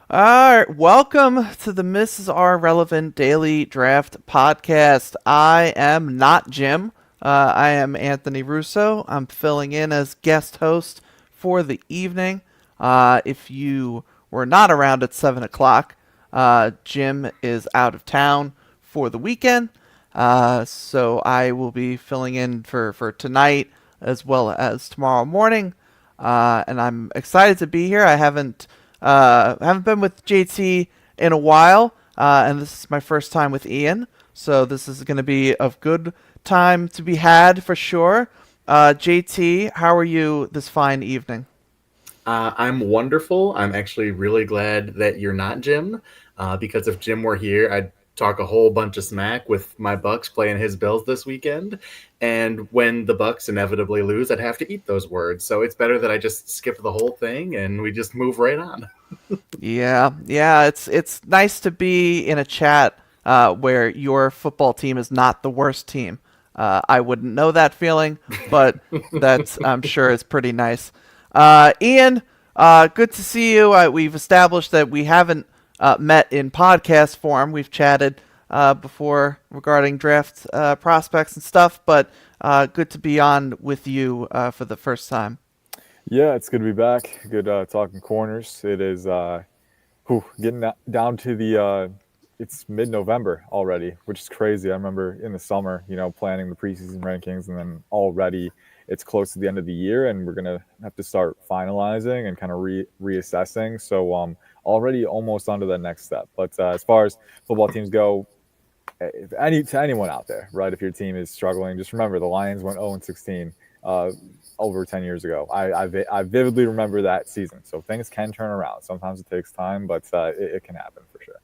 All right, welcome to the Mrs. R Relevant Daily Draft Podcast. I am not Jim. I am Anthony Russo. I'm filling in as guest host for the evening. If you were not around at 7 o'clock, Jim is out of town for the weekend. So I will be filling in for tonight as well as tomorrow morning. And I'm excited to be here. I haven't been with JT in a while, and this is my first time with Ian. So this is going to be a good time to be had for sure. JT, how are you this fine evening? I'm wonderful. I'm actually really glad that you're not Jim, because if Jim were here, I'd talk a whole bunch of smack with my Bucks playing his Bills this weekend. And when the Bucks inevitably lose, I'd have to eat those words. So it's better that I just skip the whole thing and we just move right on. Yeah. It's nice to be in a chat where your football team is not the worst team. I wouldn't know that feeling, but that's I'm sure is pretty nice. Ian, good to see you. We've established that we haven't met in podcast form. We've chatted before regarding draft prospects and stuff, but good to be on with you for the first time. Yeah, it's good to be back. Good talking corners. It is getting down to it's mid-November already, which is crazy. I remember in the summer, planning the preseason rankings, and then already it's close to the end of the year, and we're gonna have to start finalizing and kind of reassessing. So already almost onto the next step. But as far as football teams go, if to anyone out there, right? If your team is struggling, just remember the Lions went 0-16 over 10 years ago. I vividly remember that season. So things can turn around. Sometimes it takes time, but it can happen for sure.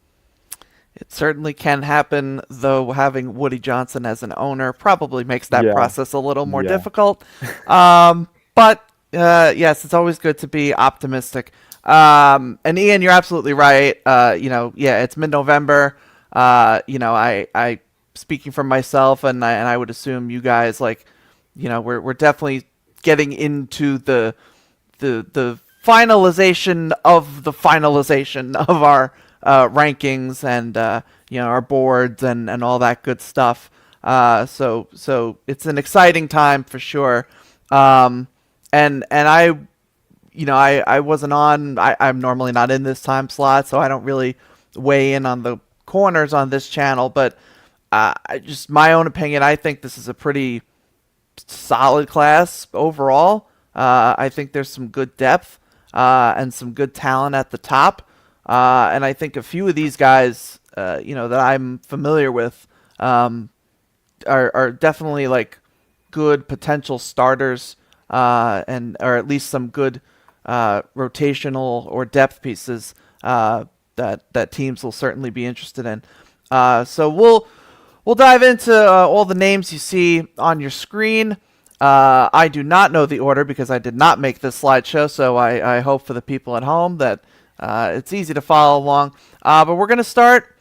It certainly can happen, though having Woody Johnson as an owner probably makes that Yeah, process a little more yeah, difficult. But yes, it's always good to be optimistic. And Ian, you're absolutely right. Yeah, it's mid-November. I speaking for myself, and I would assume you guys we're definitely getting into the finalization of our rankings and our boards and all that good stuff. So it's an exciting time for sure. And I wasn't on. I'm normally not in this time slot, so I don't really weigh in on the corners on this channel. But just my own opinion, I think this is a pretty solid class overall. I think there's some good depth and some good talent at the top. And I think a few of these guys, that I'm familiar with, are definitely like good potential starters, and or at least some good rotational or depth pieces that teams will certainly be interested in. So we'll dive into all the names you see on your screen. I do not know the order because I did not make this slideshow, so I hope for the people at home that it's easy to follow along. But we're going to start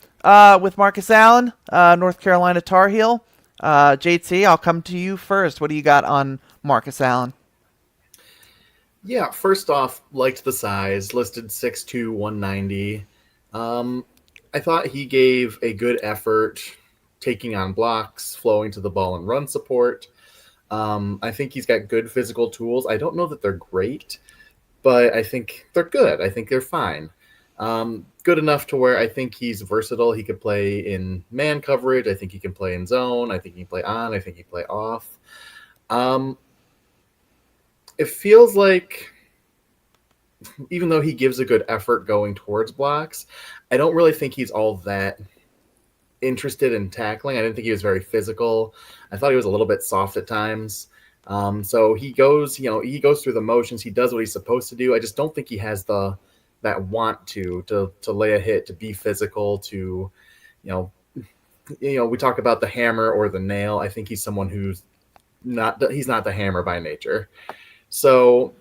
with Marcus Allen, North Carolina Tar Heel. JT, I'll come to you first. What do you got on Marcus Allen? Yeah, first off, liked the size, listed 6'2", 190. I thought he gave a good effort taking on blocks, flowing to the ball and run support. I think he's got good physical tools. I don't know that they're great, but I think they're good. I think they're fine. Good enough to where I think he's versatile. He could play in man coverage. I think he can play in zone. I think he can play on. I think he can play off. Um, it feels like even though he gives a good effort going towards blocks, I don't really think he's all that interested in tackling. I didn't think he was very physical. I thought he was a little bit soft at times. So he goes through the motions. He does what he's supposed to do. I just don't think he has that want to lay a hit, to be physical, to you know we talk about the hammer or the nail. I think he's someone he's not the hammer by nature. So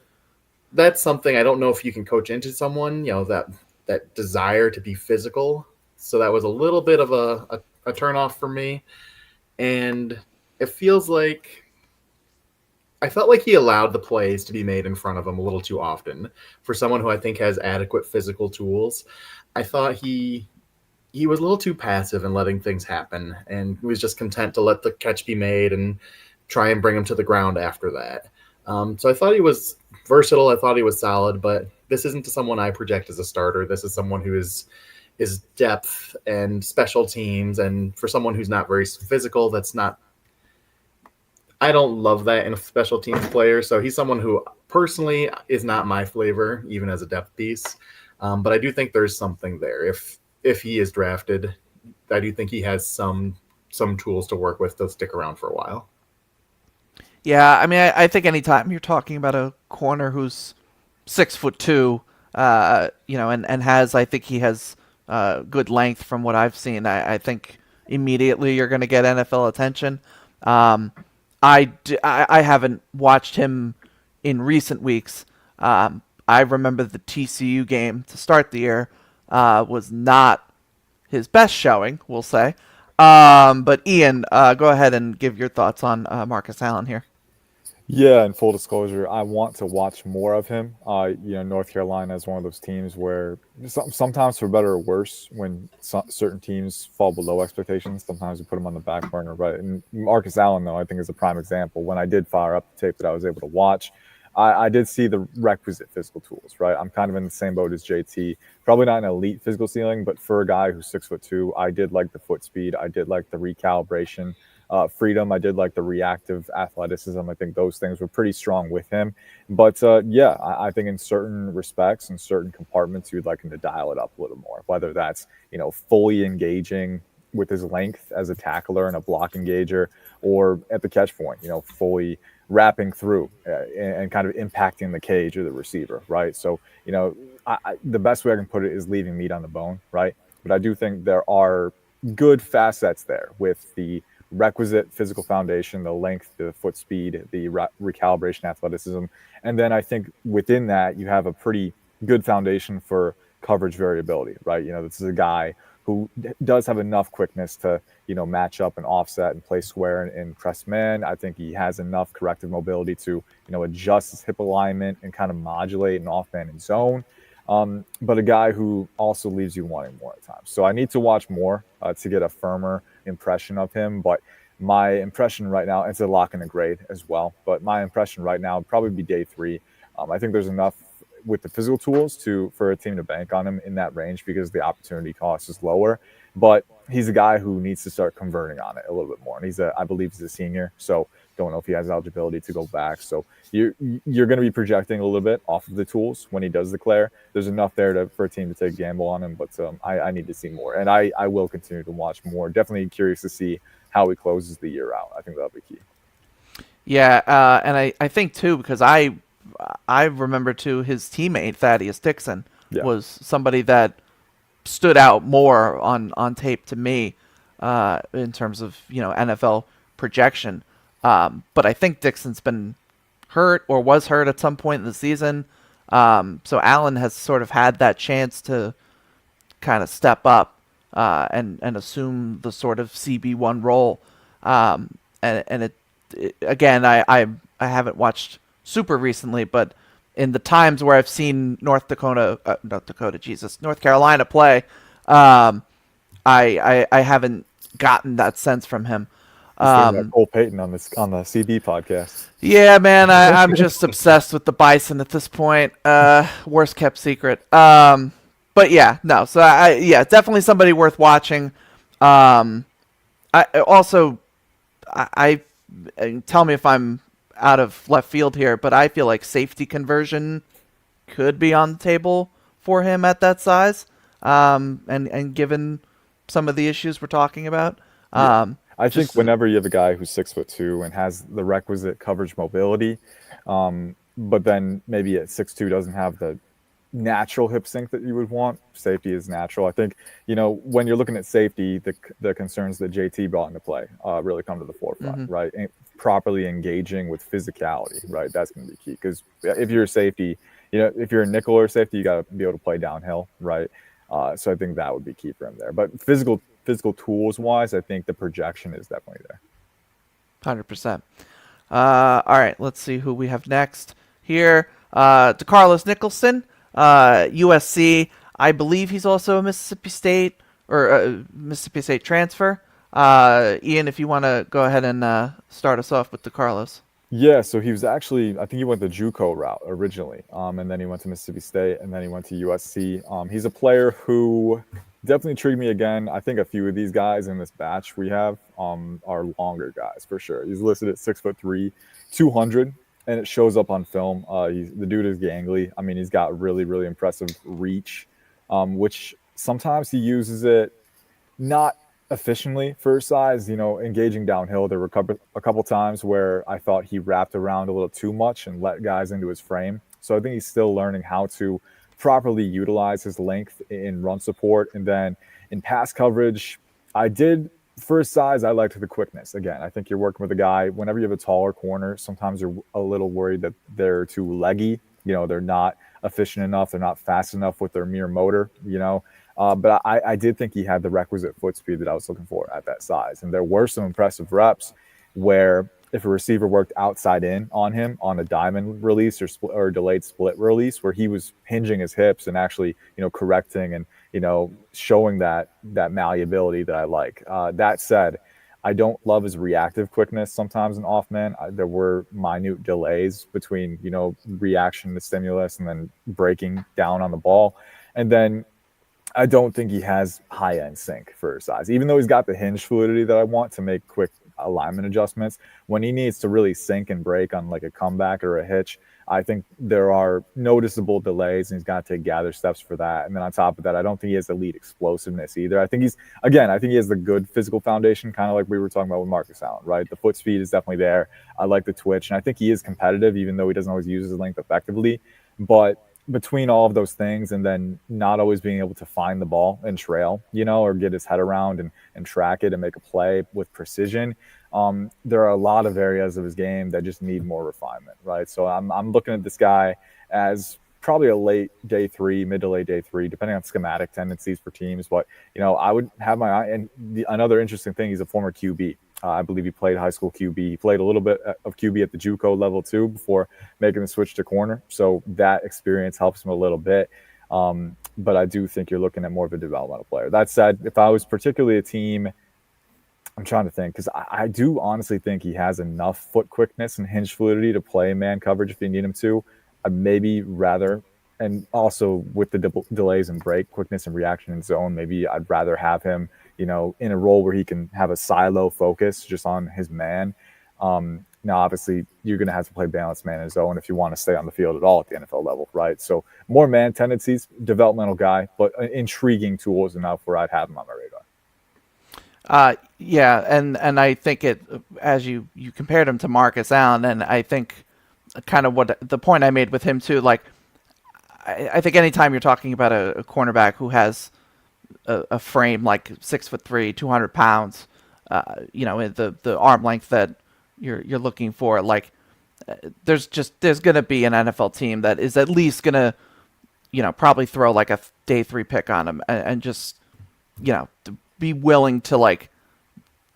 that's something I don't know if you can coach into someone, that desire to be physical. So that was a little bit of a turnoff for me. And it feels like I felt like he allowed the plays to be made in front of him a little too often. For someone who I think has adequate physical tools, I thought he was a little too passive in letting things happen, and he was just content to let the catch be made and try and bring him to the ground after that. So I thought he was versatile. I thought he was solid, but this isn't someone I project as a starter. This is someone who is depth and special teams, and for someone who's not very physical, that's not. I don't love that in a special teams player. So he's someone who personally is not my flavor, even as a depth piece. But I do think there's something there. If he is drafted, I do think he has some tools to work with to stick around for a while. Yeah, I mean, I think anytime you're talking about a corner who's 6'2", and has, I think he has good length from what I've seen. I think immediately you're going to get NFL attention. I haven't watched him in recent weeks. I remember the TCU game to start the year was not his best showing, we'll say. But Ian, go ahead and give your thoughts on Marcus Allen here. Yeah, and full disclosure, I want to watch more of him. North Carolina is one of those teams where sometimes for better or worse, when certain teams fall below expectations, sometimes we put them on the back burner, right? And Marcus Allen, though, I think is a prime example. When I did fire up the tape that I was able to watch, I did see the requisite physical tools, right? I'm kind of in the same boat as JT. Probably not an elite physical ceiling, but for a guy who's 6'2", I did like the foot speed. I did like the recalibration. Freedom. I did like the reactive athleticism. I think those things were pretty strong with him. But I think in certain respects, in certain compartments, you'd like him to dial it up a little more, whether that's, fully engaging with his length as a tackler and a block engager, or at the catch point, fully wrapping through and kind of impacting the cage or the receiver, right? So, the best way I can put it is leaving meat on the bone, right? But I do think there are good facets there with the requisite physical foundation, the length, the foot speed, the recalibration athleticism. And then I think within that, you have a pretty good foundation for coverage variability, right? This is a guy who does have enough quickness to, match up and offset and play square and press man. I think he has enough corrective mobility to, adjust his hip alignment and kind of modulate an off man and zone. But a guy who also leaves you wanting more at times. So I need to watch more to get a firmer impression of him. But my impression right now, it's a lock and a grade as well. But my impression right now would probably be day 3. I think there's enough with the physical tools for a team to bank on him in that range because the opportunity cost is lower. But he's a guy who needs to start converting on it a little bit more. And I believe he's a senior. So don't know if he has eligibility to go back. So you're going to be projecting a little bit off of the tools when he does declare. There's enough there for a team to take a gamble on him, but I need to see more. And I will continue to watch more. Definitely curious to see how he closes the year out. I think that'll be key. Yeah, and I think, too, because I remember, too, his teammate, Thaddeus Dixon, was somebody that stood out more on tape to me in terms of, NFL projection. But I think Dixon's been hurt or was hurt at some point in the season. So Allen has sort of had that chance to kind of step up and assume the sort of CB1 role. And it again, I haven't watched super recently, but in the times where I've seen North Carolina play, I haven't gotten that sense from him. Cole Payton on the CB podcast. Yeah, man, I'm just obsessed with the Bison at this point. Worst kept secret. But yeah, no. So definitely somebody worth watching. I tell me if I'm out of left field here, but I feel like safety conversion could be on the table for him at that size. And given some of the issues we're talking about. I think whenever you have a guy who's 6'2" and has the requisite coverage mobility, but then maybe at 6'2" doesn't have the natural hip sync that you would want, safety is natural. I think, when you're looking at safety, the concerns that JT brought into play really come to the forefront, right? And properly engaging with physicality, right? That's going to be key because if you're a safety, if you're a nickel or safety, you got to be able to play downhill, right? So I think that would be key for him there. But physical tools wise, I think the projection is definitely there. 100%. All right, let's see who we have next here. DeCarlos Nicholson, USC. I believe he's also a Mississippi State or Mississippi State transfer. Ian, if you want to go ahead and start us off with DeCarlos. Yeah, so he was actually, I think he went the JUCO route originally, and then he went to Mississippi State, and then he went to USC. He's a player who definitely intrigued me again. I think a few of these guys in this batch we have are longer guys for sure. He's listed at 6'3", 200, and it shows up on film. The dude is gangly. I mean, he's got really, really impressive reach, which sometimes he uses it not efficiently for his size, engaging downhill. There were a couple times where I thought he wrapped around a little too much and let guys into his frame. So I think he's still learning how to properly utilize his length in run support. And then in pass coverage, for his size, I liked the quickness. Again, I think you're working with a guy, whenever you have a taller corner, sometimes you're a little worried that they're too leggy. They're not efficient enough. They're not fast enough with their mere motor, But I did think he had the requisite foot speed that I was looking for at that size. And there were some impressive reps where if a receiver worked outside in on him on a diamond release or delayed split release, where he was hinging his hips and actually, correcting and, showing that malleability that I like. That said, I don't love his reactive quickness sometimes in off man. There were minute delays between, reaction to stimulus and then breaking down on the ball. And then I don't think he has high-end sync for his size. Even though he's got the hinge fluidity that I want to make quick alignment adjustments, when he needs to really sync and break on like a comeback or a hitch, I think there are noticeable delays, and he's got to take gather steps for that. And then on top of that, I don't think he has elite explosiveness either. I think he has the good physical foundation, kind of like we were talking about with Marcus Allen, right? The foot speed is definitely there. I like the twitch, and I think he is competitive, even though he doesn't always use his length effectively. But between all of those things and then not always being able to find the ball and trail, or get his head around and track it and make a play with precision, there are a lot of areas of his game that just need more refinement, right? So I'm looking at this guy as probably a late day 3, mid to late day 3, depending on schematic tendencies for teams. But, I would have my eye. And another interesting thing, he's a former QB. I believe he played high school QB. He played a little bit of QB at the JUCO level too before making the switch to corner. So that experience helps him a little bit. But I do think you're looking at more of a developmental player. That said, if I was particularly a team, I'm trying to think, because I do honestly think he has enough foot quickness and hinge fluidity to play man coverage if you need him to. I'd maybe rather, and also with the delays and break, quickness and reaction in zone, maybe I'd rather have him in a role where he can have a silo focus just on his man. Now, obviously, you're going to have to play balanced man in zone if you want to stay on the field at all at the NFL level, right? So more man tendencies, developmental guy, but intriguing tools enough where I'd have him on my radar. Yeah, and I think as you compared him to Marcus Allen, and I think kind of what the point I made with him too, like I think anytime you're talking about a cornerback who has a frame like 6'3", 200 pounds, the arm length that you're looking for, like there's gonna be an NFL team that is at least gonna, probably throw like a day 3 pick on him and just, to be willing to like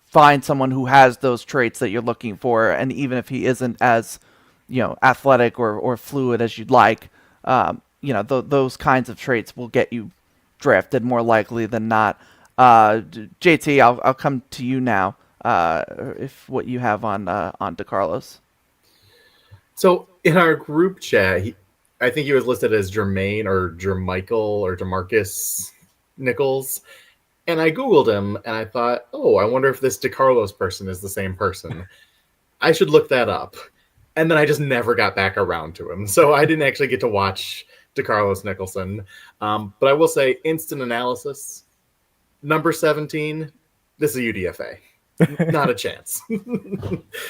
find someone who has those traits that you're looking for, and even if he isn't as, athletic or fluid as you'd like, those kinds of traits will get you drafted more likely than not. JT, I'll come to you now. If what you have on DeCarlos. So in our group chat, I think he was listed as Jermaine or Jermichael or Demarcus Nichols. And I Googled him and I thought, I wonder if this DeCarlos person is the same person. I should look that up. And then I just never got back around to him. So I didn't actually get to watch DeCarlos Nicholson. But I will say, instant analysis, number 17, this is a UDFA. Not a chance.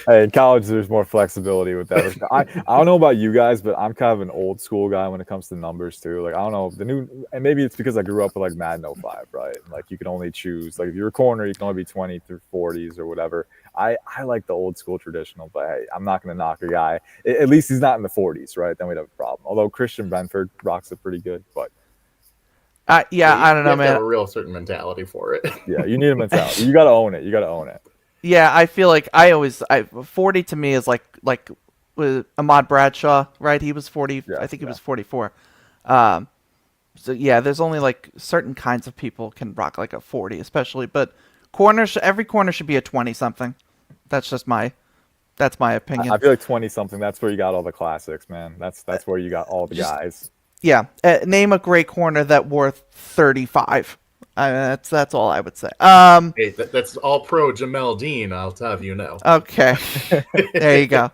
Hey, in college, there's more flexibility with that. I don't know about you guys, but I'm kind of an old school guy when it comes to numbers too. Like, I don't know, and maybe it's because I grew up with like Madden 05, right? Like you can only choose, like if you're a corner, you can only be 20 through 40s or whatever. I like the old school traditional, but hey, I'm not going to knock a guy. At least he's not in the 40s, right? Then we'd have a problem. Although Christian Benford rocks it pretty good, but. Yeah, I don't know, man. You have man. to have a real certain mentality for it. Yeah, you need a mentality. You got to own it. You got to own it. Yeah, I feel like 40 to me is like like with Ahmad Bradshaw, right? He was 40. I Yeah, think he yeah. was 44. Um, so yeah, there's only like certain kinds of people can rock like a 40, especially. But every corner should be a 20 something. That's just that's my opinion. I feel like 20 something. That's where you got all the classics, man. That's where you got all the Just guys. yeah, name a great corner that worth 35. That's all I would say. Hey, that's all pro Jamel Dean, I'll have you know. Okay, there you go.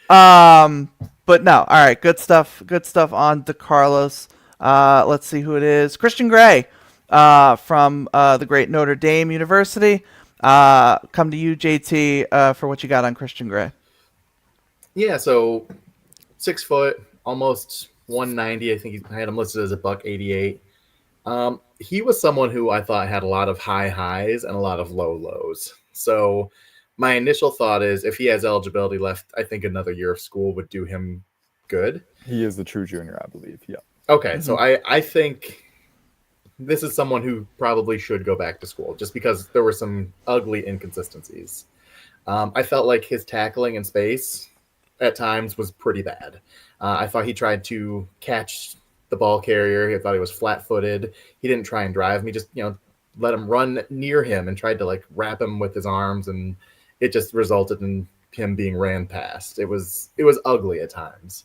But no, all right, good stuff. Good stuff on DeCarlos. Let's see who it is. Christian Gray, from the great Notre Dame University. Come to you, JT, for what you got on Christian Gray. Yeah, so 6 foot, almost 190. I think I had him listed as a buck 88. He was someone who I thought had a lot of high highs and a lot of low lows. So my initial thought is if he has eligibility left, I think another year of school would do him good. He is the true junior, I believe. Yeah. Okay, Mm-hmm. so I think this is someone who probably should go back to school just because there were some ugly inconsistencies. I felt like his tackling in space at times was pretty bad. I thought he tried to catch the ball carrier. I thought he was flat-footed. He didn't try and drive me. Just let him run near him and tried to like wrap him with his arms, and it just resulted in him being ran past. It was ugly at times.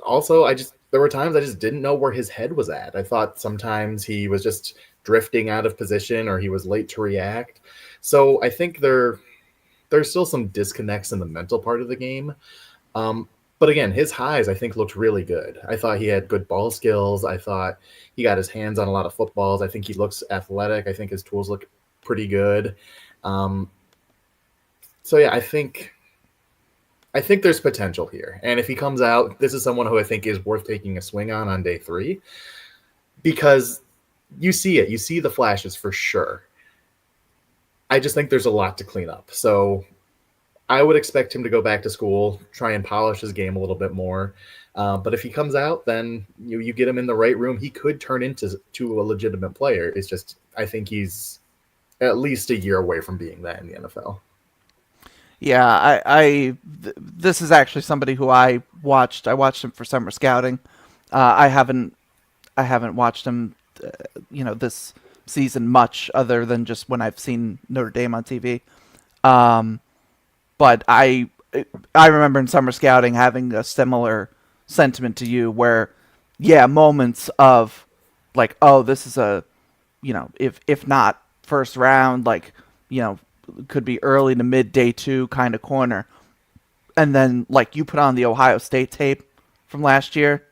Also, there were times I just didn't know where his head was at. I thought sometimes he was just drifting out of position or he was late to react. So I think there's still some disconnects in the mental part of the game. But again, his highs I think looked really good. I thought he had good ball skills. I thought he got his hands on a lot of footballs. I think he looks athletic. I think his tools look pretty good. So yeah, I think there's potential here. And if he comes out, this is someone who I think is worth taking a swing on day 3 because you see it. You see the flashes for sure. I just think there's a lot to clean up. So I would expect him to go back to school, try and polish his game a little bit more. But if he comes out, then you get him in the right room. He could turn into a legitimate player. It's just I think he's at least a year away from being that in the NFL. Yeah, this is actually somebody who I watched. I watched him for summer scouting. I haven't watched him, this season much other than just when I've seen Notre Dame on TV. But I remember in summer scouting having a similar sentiment to you, where, yeah, moments of like, oh, this is a, if not first round, like, could be early to mid day 2 kind of corner. And then like you put on the Ohio State tape from last year,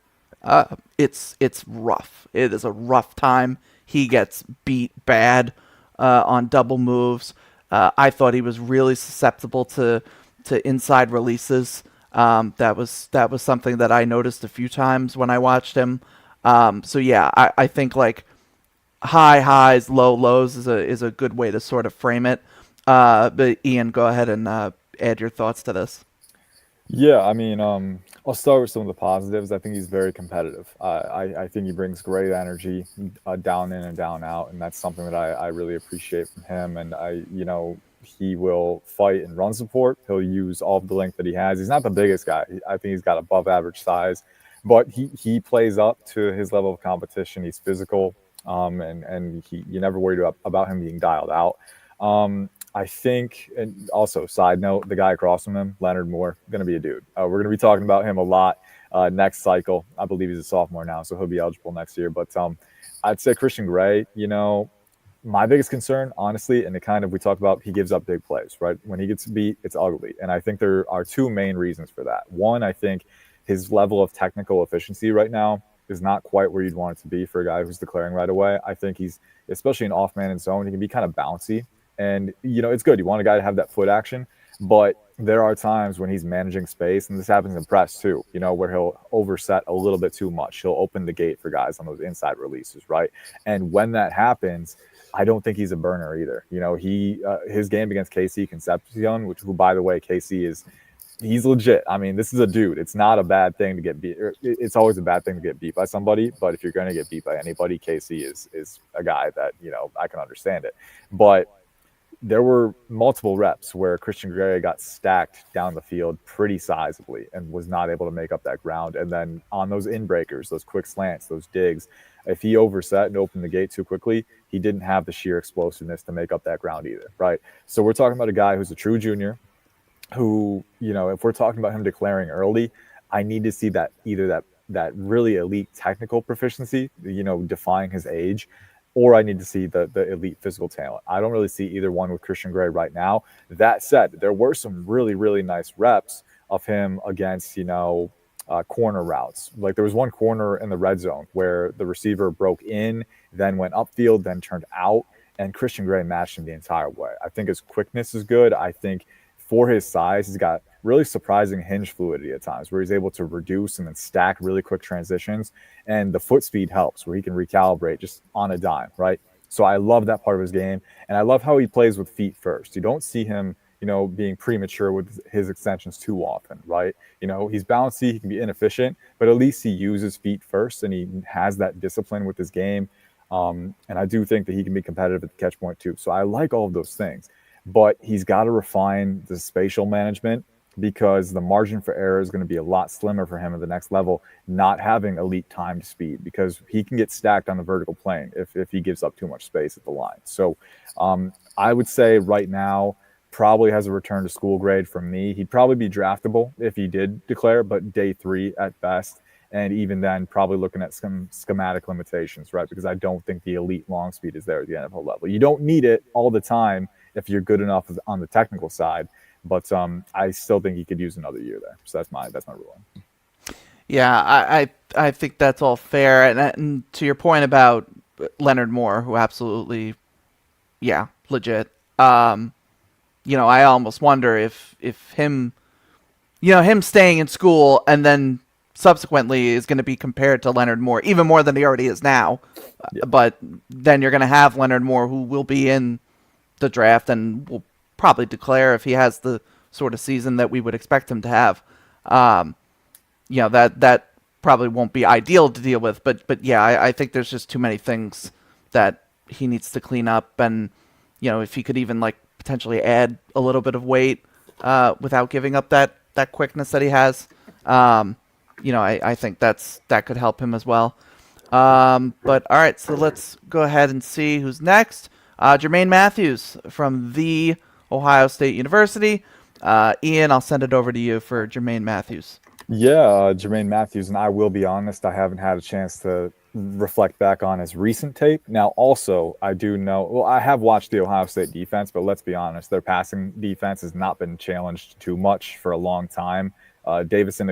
it's rough. It is a rough time. He gets beat bad on double moves. I thought he was really susceptible to inside releases. That was something that I noticed a few times when I watched him. So yeah, I think like high highs, low lows is a good way to sort of frame it. But Ian, go ahead and add your thoughts to this. Yeah, I mean, I'll start with some of the positives. I think he's very competitive. I think he brings great energy, down in and down out, and that's something that I really appreciate from him. And he will fight and run support. He'll use all of the length that he has. He's not the biggest guy. I think he's got above average size, but he plays up to his level of competition. He's physical, and you never worried about him being dialed out. I think, and also side note, the guy across from him, Leonard Moore, going to be a dude. We're going to be talking about him a lot next cycle. I believe he's a sophomore now, so he'll be eligible next year. But I'd say Christian Gray, my biggest concern, honestly, and we talked about, he gives up big plays, right? When he gets beat, it's ugly. And I think there are 2 main reasons for that. One, I think his level of technical efficiency right now is not quite where you'd want it to be for a guy who's declaring right away. I think he's, especially in off man and zone, he can be kind of bouncy. And, it's good. You want a guy to have that foot action. But there are times when he's managing space, and this happens in press too, where he'll overset a little bit too much. He'll open the gate for guys on those inside releases, right? And when that happens, I don't think he's a burner either. His game against KC Concepcion, who, by the way, he's legit. I mean, this is a dude. It's not a bad thing to get beat. It's always a bad thing to get beat by somebody. But if you're going to get beat by anybody, KC is a guy that, I can understand it. But there were multiple reps where Christian Gray got stacked down the field pretty sizably and was not able to make up that ground. And then on those in breakers, those quick slants, those digs, if he overset and opened the gate too quickly, he didn't have the sheer explosiveness to make up that ground either, right? So we're talking about a guy who's a true junior who, if we're talking about him declaring early, I need to see that either that really elite technical proficiency, defying his age, or I need to see the elite physical talent. I don't really see either one with Christian Gray right now. That said, there were some really, really nice reps of him against, corner routes. Like there was one corner in the red zone where the receiver broke in, then went upfield, then turned out, and Christian Gray matched him the entire way. I think his quickness is good. I think for his size, he's got really surprising hinge fluidity at times where he's able to reduce and then stack really quick transitions. And the foot speed helps where he can recalibrate just on a dime, right? So I love that part of his game. And I love how he plays with feet first. You don't see him, being premature with his extensions too often, right? He's bouncy, he can be inefficient, but at least he uses feet first and he has that discipline with his game. And I do think that he can be competitive at the catch point too. So I like all of those things. But he's got to refine the spatial management because the margin for error is going to be a lot slimmer for him at the next level, not having elite timed speed because he can get stacked on the vertical plane if he gives up too much space at the line. So I would say right now probably has a return to school grade from me. He'd probably be draftable if he did declare, but day 3 at best. And even then, probably looking at some schematic limitations, right? Because I don't think the elite long speed is there at the NFL level. You don't need it all the time if you're good enough on the technical side, but I still think he could use another year there. So that's my ruling. Yeah, I think that's all fair. And to your point about Leonard Moore, who absolutely, yeah, legit. I almost wonder if him, him staying in school and then subsequently is going to be compared to Leonard Moore even more than he already is now. Yeah. But then you're going to have Leonard Moore who will be in the draft and will probably declare if he has the sort of season that we would expect him to have. That probably won't be ideal to deal with, but yeah, I think there's just too many things that he needs to clean up, and if he could even like potentially add a little bit of weight without giving up that quickness that he has, I think that could help him as well. But all right, so let's go ahead and see who's next. Jermaine Mathews from The Ohio State University. Ian, I'll send it over to you for Jermaine Mathews. Yeah, Jermaine Mathews, and I will be honest, I haven't had a chance to reflect back on his recent tape. Now, also, I do know, well, I have watched the Ohio State defense, but let's be honest, their passing defense has not been challenged too much for a long time. Davison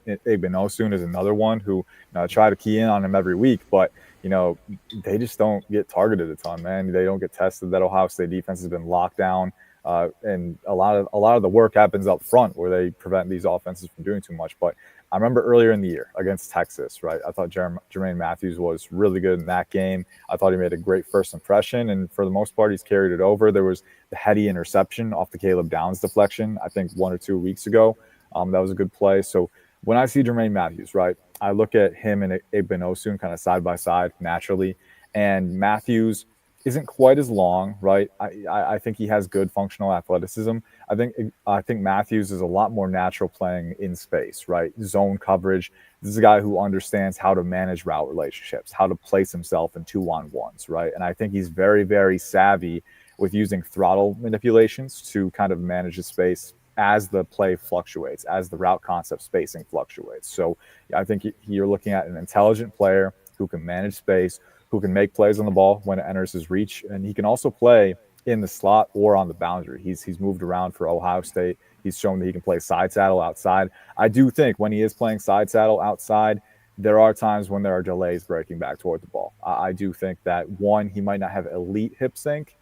Igbinosun is another one who try to key in on him every week, but they just don't get targeted a ton, man. They don't get tested. That Ohio State defense has been locked down, and a lot of the work happens up front where they prevent these offenses from doing too much. But I remember earlier in the year against Texas, right? I thought Jermaine Mathews was really good in that game. I thought he made a great first impression, and for the most part, he's carried it over. There was the heady interception off the Caleb Downs deflection, I think 1 or 2 weeks ago. That was a good play. So when I see Jermaine Mathews, right, I look at him and Igbinosun kind of side by side naturally, and Mathews isn't quite as long, right? I think he has good functional athleticism. I think Mathews is a lot more natural playing in space, right? Zone coverage. This is a guy who understands how to manage route relationships, how to place himself in 2-on-1s, right? And I think he's very, very savvy with using throttle manipulations to kind of manage his space as the play fluctuates, as the route concept spacing fluctuates. So I think you're looking at an intelligent player who can manage space, who can make plays on the ball when it enters his reach, and he can also play in the slot or on the boundary. He's moved around for Ohio State. He's shown that he can play side saddle outside. I do think when he is playing side saddle outside, there are times when there are delays breaking back toward the ball. I do think that, one, he might not have elite hip sync.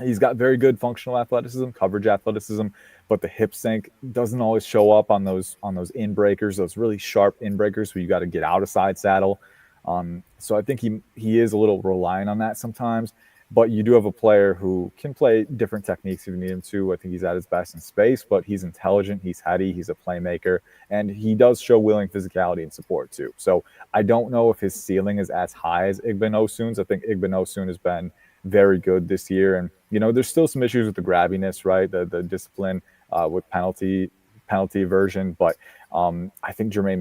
He's got very good functional athleticism, coverage athleticism, but the hip sync doesn't always show up on those in breakers, those really sharp in breakers where you got to get out of side saddle. So I think he is a little reliant on that sometimes, but you do have a player who can play different techniques if you need him to. I think he's at his best in space, but he's intelligent, he's heady, he's a playmaker, and he does show willing physicality and support too. So I don't know if his ceiling is as high as Igbinosun's. I think Igbinosun has been very good this year. And there's still some issues with the grabbiness, right? The discipline with penalty aversion, but I think Jermaine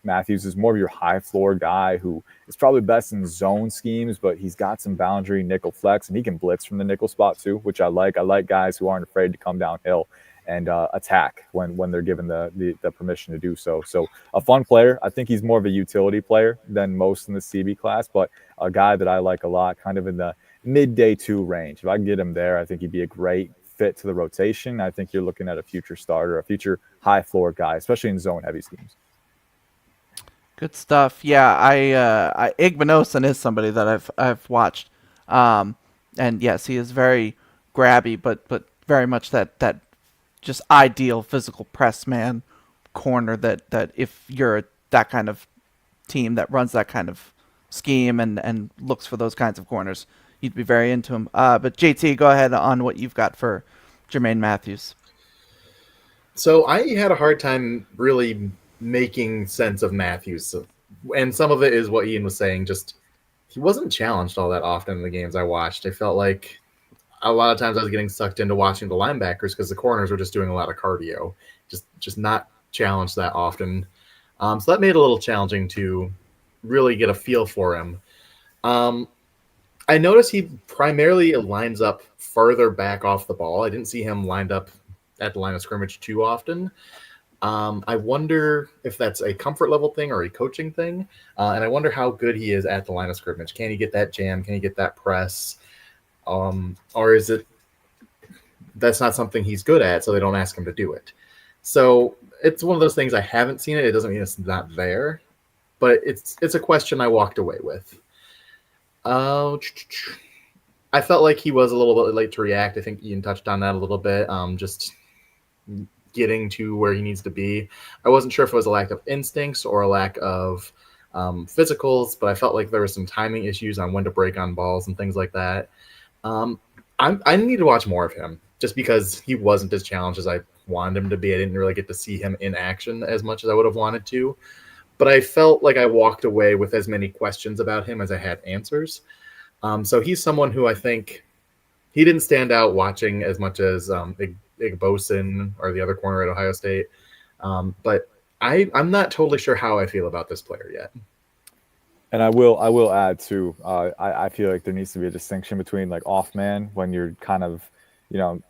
Mathews is more of your high floor guy who is probably best in zone schemes, but he's got some boundary nickel flex, and he can blitz from the nickel spot too, which I like. I like guys who aren't afraid to come downhill and attack when they're given the permission to do so. So a fun player. I think he's more of a utility player than most in the CB class, but a guy that I like a lot, kind of in the mid day 2 range. If I can get him there, I think he'd be a great fit to the rotation. I think you're looking at a future starter, a future high floor guy, especially in zone heavy schemes. Good stuff. Yeah, I Igbinosin is somebody that I've watched, and yes, he is very grabby, but very much that just ideal physical press man corner that if you're that kind of team that runs that kind of scheme and looks for those kinds of corners, you'd be very into him. But JT, go ahead on what you've got for Jermaine Mathews. So I had a hard time really making sense of Mathews. And some of it is what Ian was saying. Just he wasn't challenged all that often in the games I watched. I felt like a lot of times I was getting sucked into watching the linebackers because the corners were just doing a lot of cardio, just not challenged that often. So that made it a little challenging to really get a feel for him. I noticed he primarily lines up further back off the ball. I didn't see him lined up at the line of scrimmage too often. I wonder if that's a comfort level thing or a coaching thing. And I wonder how good he is at the line of scrimmage. Can he get that jam? Can he get that press? Or is it that's not something he's good at, so they don't ask him to do it? So it's one of those things I haven't seen it. It doesn't mean it's not there, but it's a question I walked away with. I felt like he was a little bit late to react. I think Ian touched on that a little bit. Just getting to where he needs to be. I wasn't sure if it was a lack of instincts or a lack of physicals, but I felt like there were some timing issues on when to break on balls and things like that. I need to watch more of him just because he wasn't as challenged as I wanted him to be. I didn't really get to see him in action as much as I would have wanted to, but I felt like I walked away with as many questions about him as I had answers. So he's someone who I think he didn't stand out watching as much as Igbosin or the other corner at Ohio State. But I'm not totally sure how I feel about this player yet. And I will add too. I feel like there needs to be a distinction between like off man when you're kind of,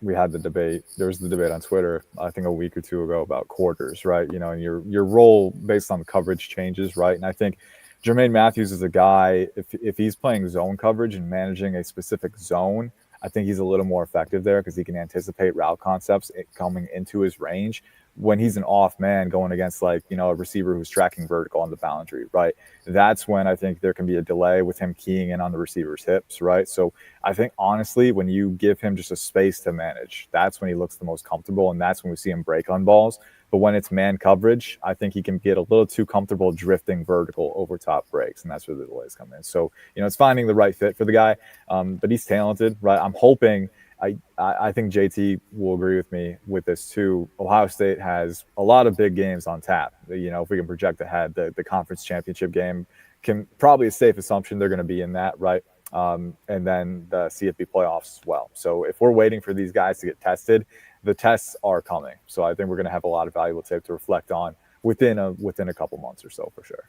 we had the debate. There was the debate on Twitter, I think a week or two ago about quarters, right? And your role based on coverage changes, right? And I think Jermaine Mathews is a guy. If he's playing zone coverage and managing a specific zone, I think he's a little more effective there because he can anticipate route concepts coming into his range. When he's an off man going against a receiver who's tracking vertical on the boundary, right? That's when I think there can be a delay with him keying in on the receiver's hips, right? So I think honestly, when you give him just a space to manage, that's when he looks the most comfortable, and that's when we see him break on balls. But when it's man coverage, I think he can get a little too comfortable drifting vertical over top breaks, and that's where the delays come in. So, it's finding the right fit for the guy, but he's talented, right? I'm hoping I think JT will agree with me with this too. Ohio State has a lot of big games on tap. If we can project ahead, the conference championship game can probably a safe assumption they're going to be in that, right? And then the CFB playoffs as well. So if we're waiting for these guys to get tested, the tests are coming. So I think we're going to have a lot of valuable tape to reflect on within a couple months or so for sure.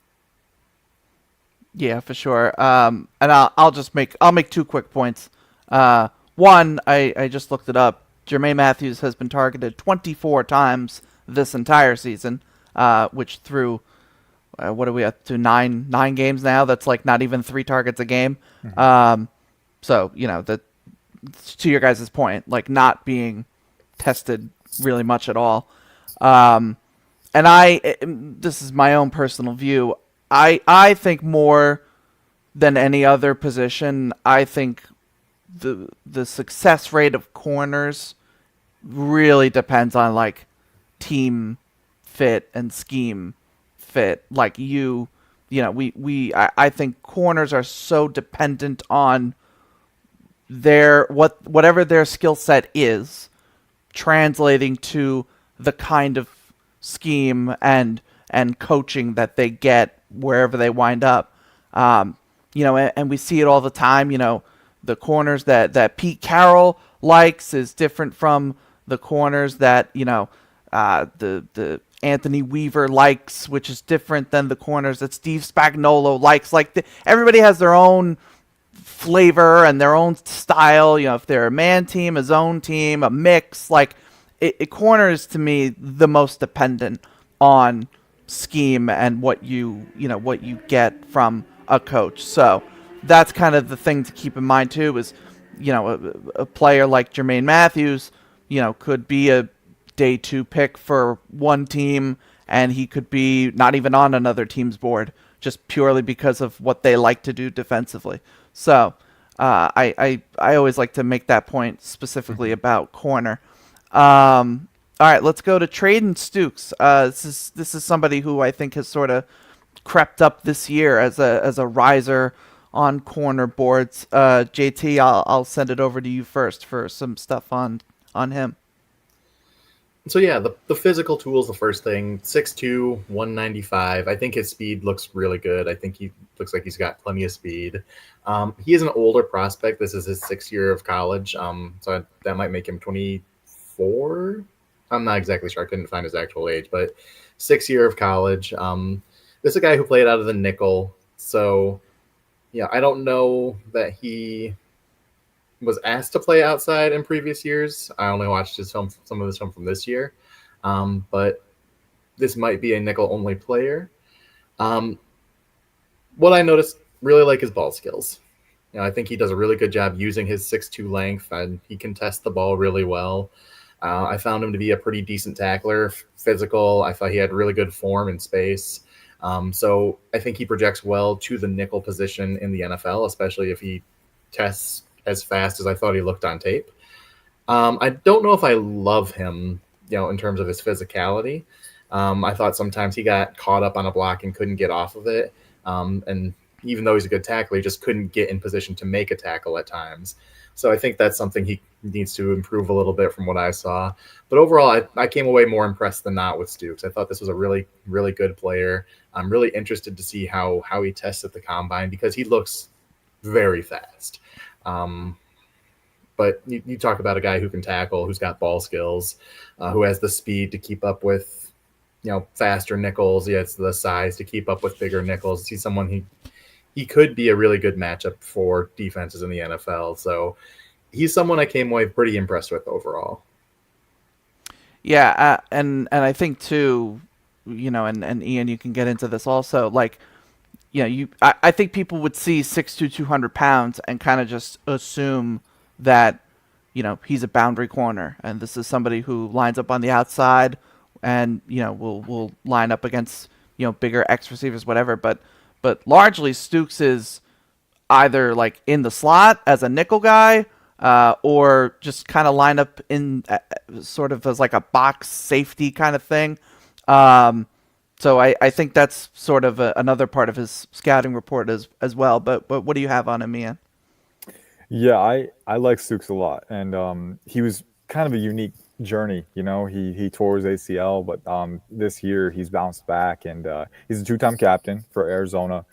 Yeah, for sure. And I'll make 2 quick points. One, I just looked it up. Jermaine Mathews has been targeted 24 times this entire season, which through, what are we up to, 9 games now? That's like not even 3 targets a game. Mm-hmm. So, that to your guys' point, like not being tested really much at all. And this is my own personal view. I think more than any other position, I think the success rate of corners really depends on like team fit and scheme fit. Like I think corners are so dependent on whatever their skill set is translating to the kind of scheme and coaching that they get wherever they wind up. And we see it all the time, the corners that Pete Carroll likes is different from the corners that the Anthony Weaver likes, which is different than the corners that Steve Spagnuolo likes. Like everybody has their own flavor and their own style. If they're a man team, a zone team, a mix, like it corners to me the most dependent on scheme and what you get from a coach. So that's kind of the thing to keep in mind too. Is a player like Jermaine Mathews, could be a day 2 pick for one team, and he could be not even on another team's board just purely because of what they like to do defensively. So I always like to make that point specifically about corner. All right, let's go to Traden Stukes. This is somebody who I think has sort of crept up this year as a riser on corner boards. JT, I'll send it over to you first for some stuff on him. So yeah, the physical tool is the first thing. 6'2", 195. I think his speed looks really good. I think he looks like he's got plenty of speed. He is an older prospect. This is his 6th year of college. So that might make him 24. I'm not exactly sure. I couldn't find his actual age, but 6th year of college. This is a guy who played out of the nickel. So yeah, I don't know that he was asked to play outside in previous years. I only watched some of his film from this year. But this might be a nickel only player. What I noticed, really like his ball skills. I think he does a really good job using his 6'2" length, and he can test the ball really well. I found him to be a pretty decent tackler, physical. I thought he had really good form and space. So I think he projects well to the nickel position in the NFL, especially if he tests as fast as I thought he looked on tape. I don't know if I love him, in terms of his physicality. I thought sometimes he got caught up on a block and couldn't get off of it. And even though he's a good tackler, he just couldn't get in position to make a tackle at times. So I think that's something he needs to improve a little bit from what I saw. But overall, I came away more impressed than not with Stukes. I thought this was a really, really good player. I'm really interested to see how he tests at the combine because he looks very fast. But you talk about a guy who can tackle, who's got ball skills, who has the speed to keep up with, faster nickels. He has the size to keep up with bigger nickels. He's someone he could be a really good matchup for defenses in the NFL. So he's someone I came away pretty impressed with overall. Yeah, and I think too, and Ian, you can get into this also. Like, I think people would see 6'2", 200 pounds and kind of just assume that, he's a boundary corner, and this is somebody who lines up on the outside, and will line up against bigger X receivers, whatever. But largely Stukes is either like in the slot as a nickel guy, or just kind of line up in sort of as like a box safety kind of thing. So I think that's sort of another part of his scouting report as well. But what do you have on him, Ian? Yeah, I like Stukes a lot, and he was kind of a unique journey. He tore his ACL, but this year he's bounced back, and he's a 2-time captain for Arizona.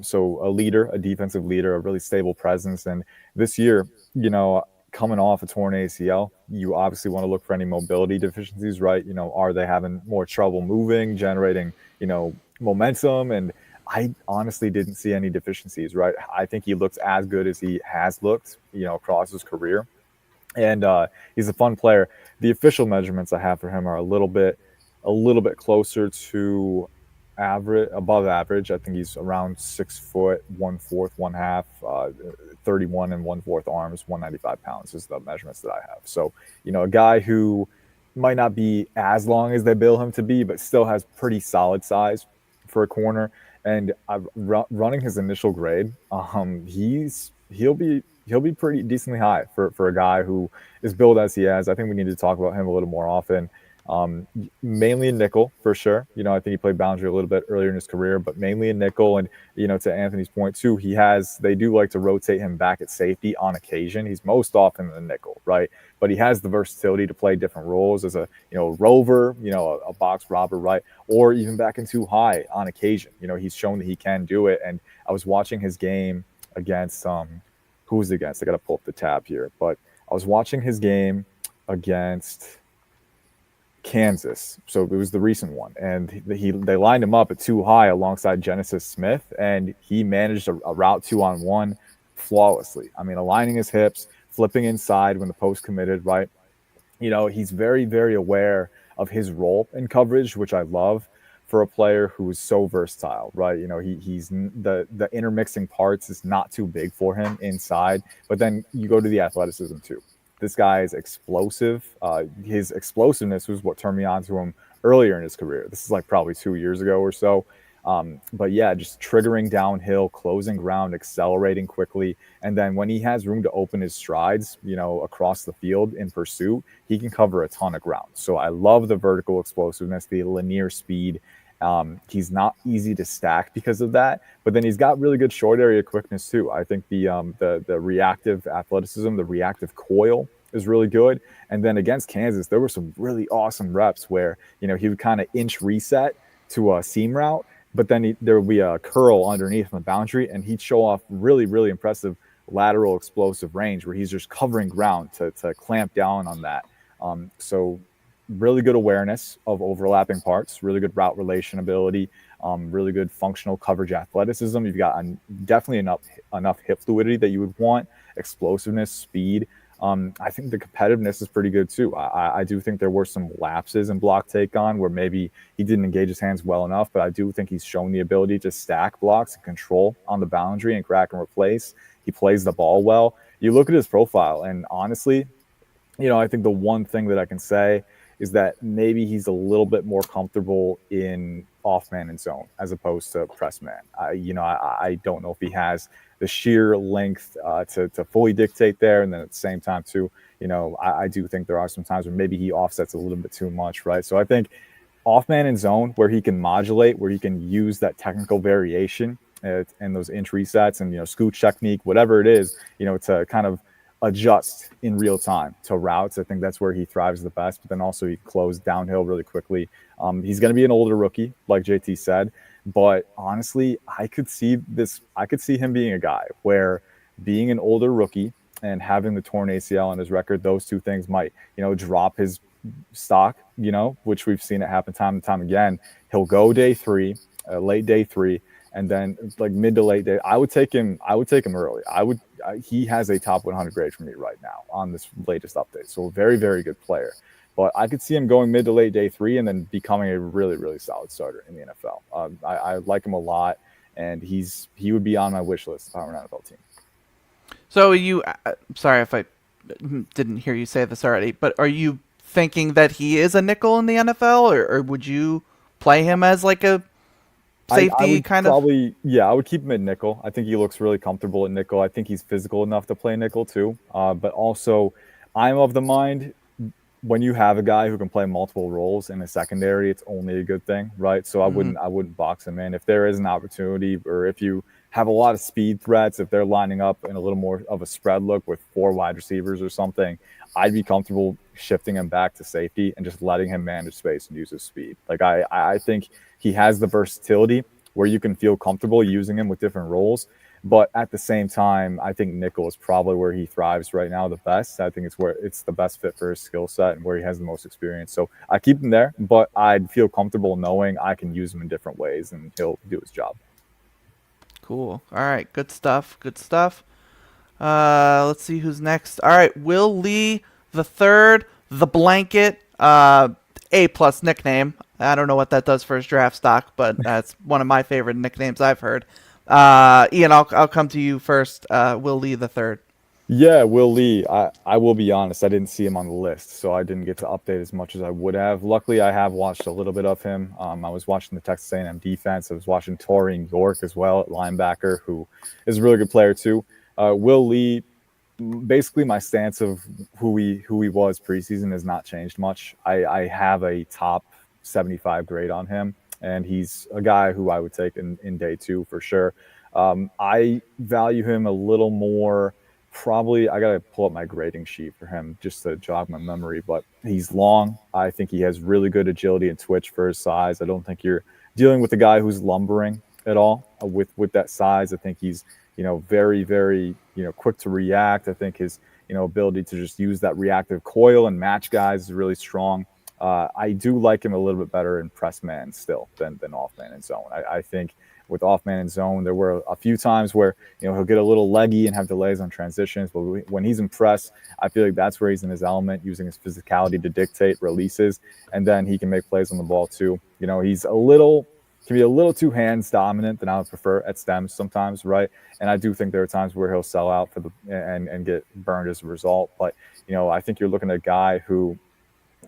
So a leader, a defensive leader, a really stable presence. And this year, coming off a torn ACL, you obviously want to look for any mobility deficiencies, right? Are they having more trouble moving, generating, momentum? And I honestly didn't see any deficiencies, right? I think he looks as good as he has looked, across his career. And he's a fun player. The official measurements I have for him are a little bit closer to average, above average. I think he's around 6 foot, 1/4, 1/2, 31 and 1/4 arms, 195 pounds is the measurements that I have. So, a guy who might not be as long as they bill him to be, but still has pretty solid size for a corner. And running his initial grade, he'll be pretty decently high for a guy who is billed as he has. I think we need to talk about him a little more often. Mainly a nickel for sure. I think he played boundary a little bit earlier in his career, but mainly a nickel. And, to Anthony's point too, they do like to rotate him back at safety on occasion. He's most often the nickel, right? But he has the versatility to play different roles as a, rover, a box robber, right? Or even back in too high on occasion. He's shown that he can do it. And I was watching his game against, who was it against? I got to pull up the tab here, but I was watching his game against Kansas. So it was the recent one, and they lined him up at 2 high alongside Genesis Smith, and he managed a route 2-on-1 flawlessly. I mean, aligning his hips, flipping inside when the post committed, right? He's very, very aware of his role in coverage, which I love for a player who is so versatile, right? He's the intermixing parts is not too big for him inside, but then you go to the athleticism too. This guy is explosive. His explosiveness was what turned me on to him earlier in his career. This is like probably 2 years ago or so. But yeah, just triggering downhill, closing ground, accelerating quickly. And then when he has room to open his strides, across the field in pursuit, he can cover a ton of ground. So I love the vertical explosiveness, the linear speed. He's not easy to stack because of that, but then he's got really good short area quickness too. I think the reactive athleticism, the reactive coil is really good. And then against Kansas, there were some really awesome reps where, he would kind of inch reset to a seam route, but then there would be a curl underneath on the boundary, and he'd show off really, really impressive lateral explosive range where he's just covering ground to clamp down on that. So really good awareness of overlapping parts, really good route relation ability, really good functional coverage athleticism. You've got definitely enough hip fluidity that you would want, explosiveness, speed. I think the competitiveness is pretty good too. I do think there were some lapses in block take on where maybe he didn't engage his hands well enough, but I do think he's shown the ability to stack blocks and control on the boundary and crack and replace. He plays the ball well. You look at his profile, and honestly, I think the one thing that I can say is that maybe he's a little bit more comfortable in off man and zone as opposed to press man. I don't know if he has the sheer length to fully dictate there. And then at the same time too, I do think there are some times where maybe he offsets a little bit too much, right? So I think off man and zone where he can modulate, where he can use that technical variation and those inch resets and, scooch technique, whatever it is, to kind of adjust in real time to routes. I think that's where he thrives the best, but then also he closed downhill really quickly. He's going to be an older rookie, like JT said, but honestly, I could see him being a guy where being an older rookie and having the torn ACL on his record, those two things might, drop his stock, which we've seen it happen time and time again. He'll go late day three, and then like mid to late day, I would take him early. He has a top 100 grade for me right now on this latest update. So a very, very good player. But I could see him going mid to late day three and then becoming a really, really solid starter in the NFL. I like him a lot, and he would be on my wish list if I were an NFL team. So sorry if I didn't hear you say this already, but are you thinking that he is a nickel in the NFL, or would you play him as like a safety kind of? I would keep him at nickel. I think he looks really comfortable at nickel. I think he's physical enough to play nickel too. But also, I'm of the mind when you have a guy who can play multiple roles in a secondary, it's only a good thing, right? So I wouldn't box him in. If there is an opportunity, or if you have a lot of speed threats, if they're lining up in a little more of a spread look with 4 wide receivers or something, I'd be comfortable shifting him back to safety and just letting him manage space and use his speed. Like I think he has the versatility where you can feel comfortable using him with different roles. But at the same time, I think nickel is probably where he thrives right now the best. I think it's where it's the best fit for his skill set and where he has the most experience. So I keep him there, but I'd feel comfortable knowing I can use him in different ways and he'll do his job. Cool. All right. Good stuff. Let's see who's next. All right. Will Lee the third, the blanket, A+ nickname. I don't know what that does for his draft stock, but that's one of my favorite nicknames I've heard. Ian, I'll come to you first. Will Lee the third. Yeah, Will Lee. I will be honest, I didn't see him on the list, so I didn't get to update as much as I would have. Luckily, I have watched a little bit of him. I was watching the Texas A&M defense. I was watching Taurian York as well at linebacker, who is a really good player too. Will Lee, basically my stance of who he was preseason has not changed much. I have a top 75 grade on him, and he's a guy who I would take in day 2 for sure. I value him a little more. Probably, I got to pull up my grading sheet for him just to jog my memory, but he's long. I think he has really good agility and twitch for his size. I don't think you're dealing with a guy who's lumbering at all with that size. I think he's very very quick to react. I think his ability to just use that reactive coil and match guys is really strong. I do like him a little bit better in press man still than off man and zone. I think with off man and zone, there were a few times where he'll get a little leggy and have delays on transitions. But when he's in press, I feel like that's where he's in his element, using his physicality to dictate releases, and then he can make plays on the ball too. He's can be a little too hands dominant than I would prefer at stems sometimes, right? And I do think there are times where he'll sell out and get burned as a result. But I think you're looking at a guy who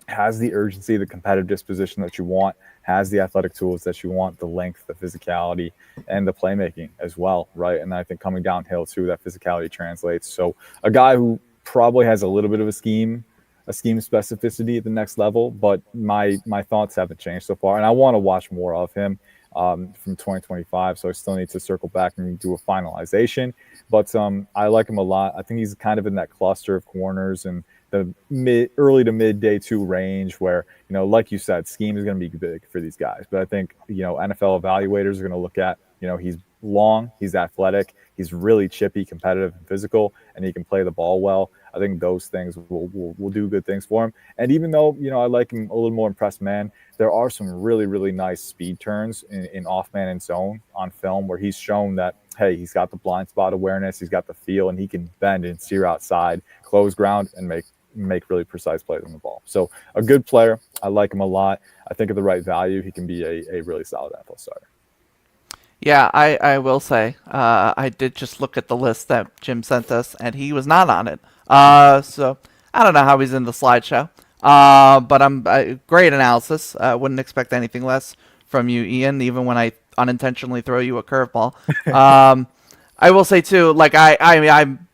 has the urgency, the competitive disposition that you want, has the athletic tools that you want, the length, the physicality, and the playmaking as well, right? And I think coming downhill too, that physicality translates. So a guy who probably has a little bit of a scheme specificity at the next level, but my thoughts haven't changed so far, and I want to watch more of him from 2025. So I still need to circle back and do a finalization, but I like him a lot. I think he's kind of in that cluster of corners and the early to mid day 2 range where, like you said, scheme is going to be big for these guys. But I think, NFL evaluators are going to look at, he's long, he's athletic, he's really chippy, competitive, and physical, and he can play the ball well. I think those things will do good things for him. And even though, I like him a little more in press man, there are some really, really nice speed turns in off man and zone on film where he's shown that, hey, he's got the blind spot awareness, he's got the feel, and he can bend and steer outside, close ground, and make really precise plays on the ball. So a good player. I like him a lot. I think at the right value, he can be a really solid NFL starter. Yeah, I will say, I did just look at the list that Jim sent us, and he was not on it. So I don't know how he's in the slideshow. But great analysis. Wouldn't expect anything less from you, Ian, even when I unintentionally throw you a curveball. I will say too, like I'm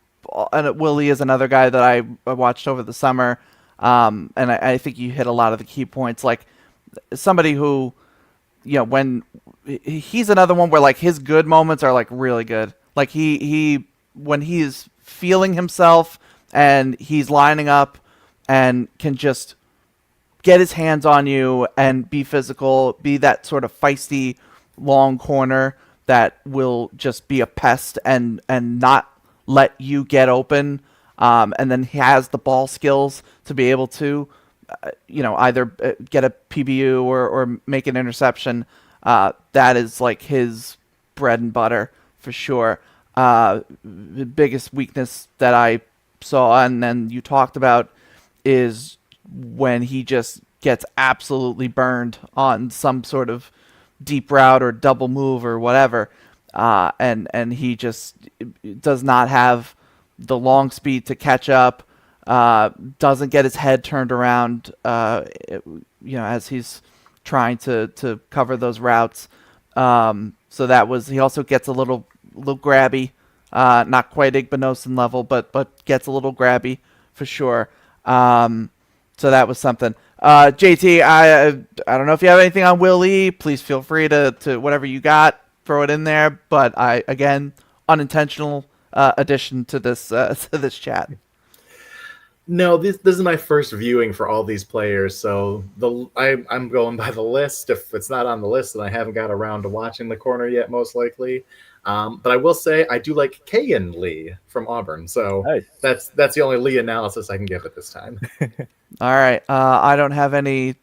Willie is another guy that I watched over the summer, and I think you hit a lot of the key points. Like somebody who, when he's another one where like his good moments are like really good. Like he when he's feeling himself and he's lining up and can just get his hands on you and be physical, be that sort of feisty long corner that will just be a pest and not let you get open, and then he has the ball skills to be able to, either get a PBU or make an interception. That is like his bread and butter for sure. The biggest weakness that I saw, and then you talked about, is when he just gets absolutely burned on some sort of deep route or double move or whatever. And he just does not have the long speed to catch up, doesn't get his head turned around, as he's trying to cover those routes. So he also gets a little grabby, not quite Igbinosin level, but gets a little grabby for sure. So that was something. JT, I don't know if you have anything on Willie. Please feel free to whatever you got, throw it in there. But again, unintentional addition to this chat. No, this is my first viewing for all these players, so I'm going by the list. If it's not on the list, then I haven't got around to watching the corner yet, most likely. But I will say I do like Kagan Lee from Auburn, so hey, that's the only Lee analysis I can give at this time. All right, I don't have any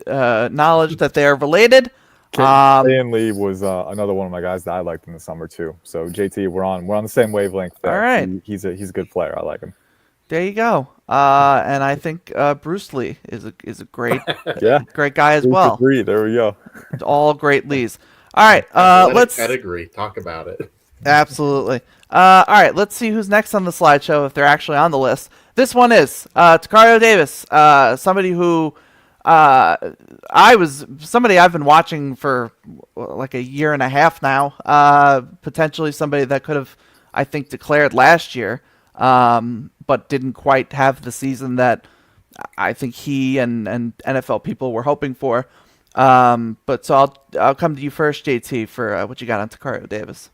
knowledge that they're related. Kagan Lee was another one of my guys that I liked in the summer too. So JT, we're on the same wavelength there. All right, he's a good player. I like him. There you go. And I think Bruce Lee is a great great guy as well. Agree. There we go. All great Lees. All right, let's pedigree. Talk about it. Absolutely. All right, let's see who's next on the slideshow if they're actually on the list. This one is Tacario Davis, somebody who I've been watching for like a year and a half now. Potentially somebody that could have, I think, declared last year, but didn't quite have the season that I think he and NFL people were hoping for. But so I'll come to you first, JT, for what you got on Tacario Davis.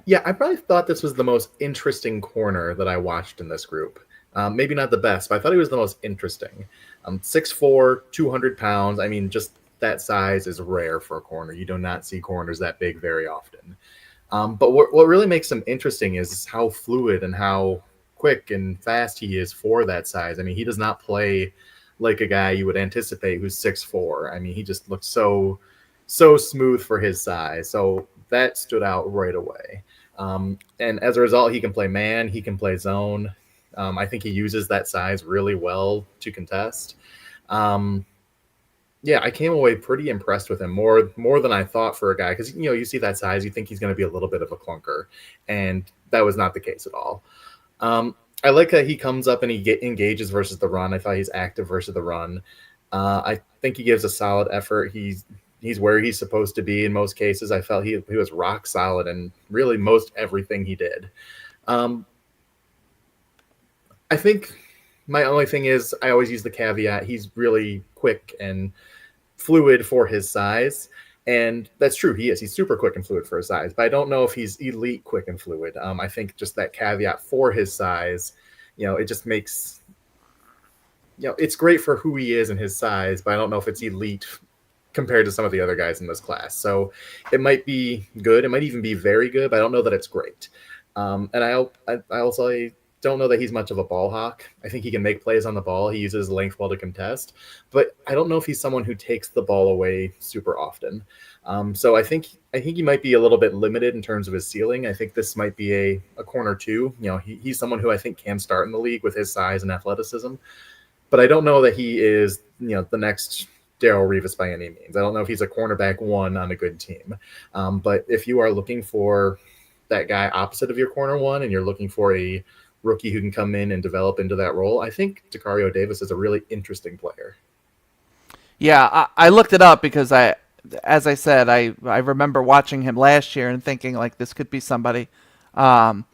Yeah, I probably thought this was the most interesting corner that I watched in this group. Maybe not the best, but I thought he was the most interesting. 6'4", 200 pounds. I mean, just that size is rare for a corner. You do not see corners that big very often. But what really makes him interesting is how fluid and how quick and fast he is for that size. I mean, he does not play like a guy you would anticipate who's 6'4". I mean, he just looks so smooth for his size. So that stood out right away. And as a result, he can play man, he can play zone. I think he uses that size really well to contest. Um, yeah, I came away pretty impressed with him, more than I thought for a guy, because you see that size, you think he's going to be a little bit of a clunker, and that was not the case at all. I like that he comes up and he engages versus the run. I thought he's active versus the run. I think he gives a solid effort. He's where he's supposed to be in most cases. I felt he was rock solid in really most everything he did. Um, I think my only thing is I always use the caveat he's really quick and fluid for his size. And that's true. He is. He's super quick and fluid for his size. But I don't know if he's elite quick and fluid. I think just that caveat for his size, it just makes, it's great for who he is and his size, but I don't know if it's elite compared to some of the other guys in this class. So it might be good. It might even be very good, but I don't know that it's great. And I also don't know that he's much of a ball hawk. I think he can make plays on the ball. He uses length well to contest, but I don't know if he's someone who takes the ball away super often. So I think he might be a little bit limited in terms of his ceiling. I think this might be a corner two. He's someone who I think can start in the league with his size and athleticism, but I don't know that he is, the next Darrelle Revis by any means. I don't know if he's a cornerback one on a good team. But if you are looking for that guy opposite of your corner one and you're looking for a rookie who can come in and develop into that role, I think Tacario Davis is a really interesting player. Yeah, I looked it up because as I said, I remember watching him last year and thinking like this could be somebody, and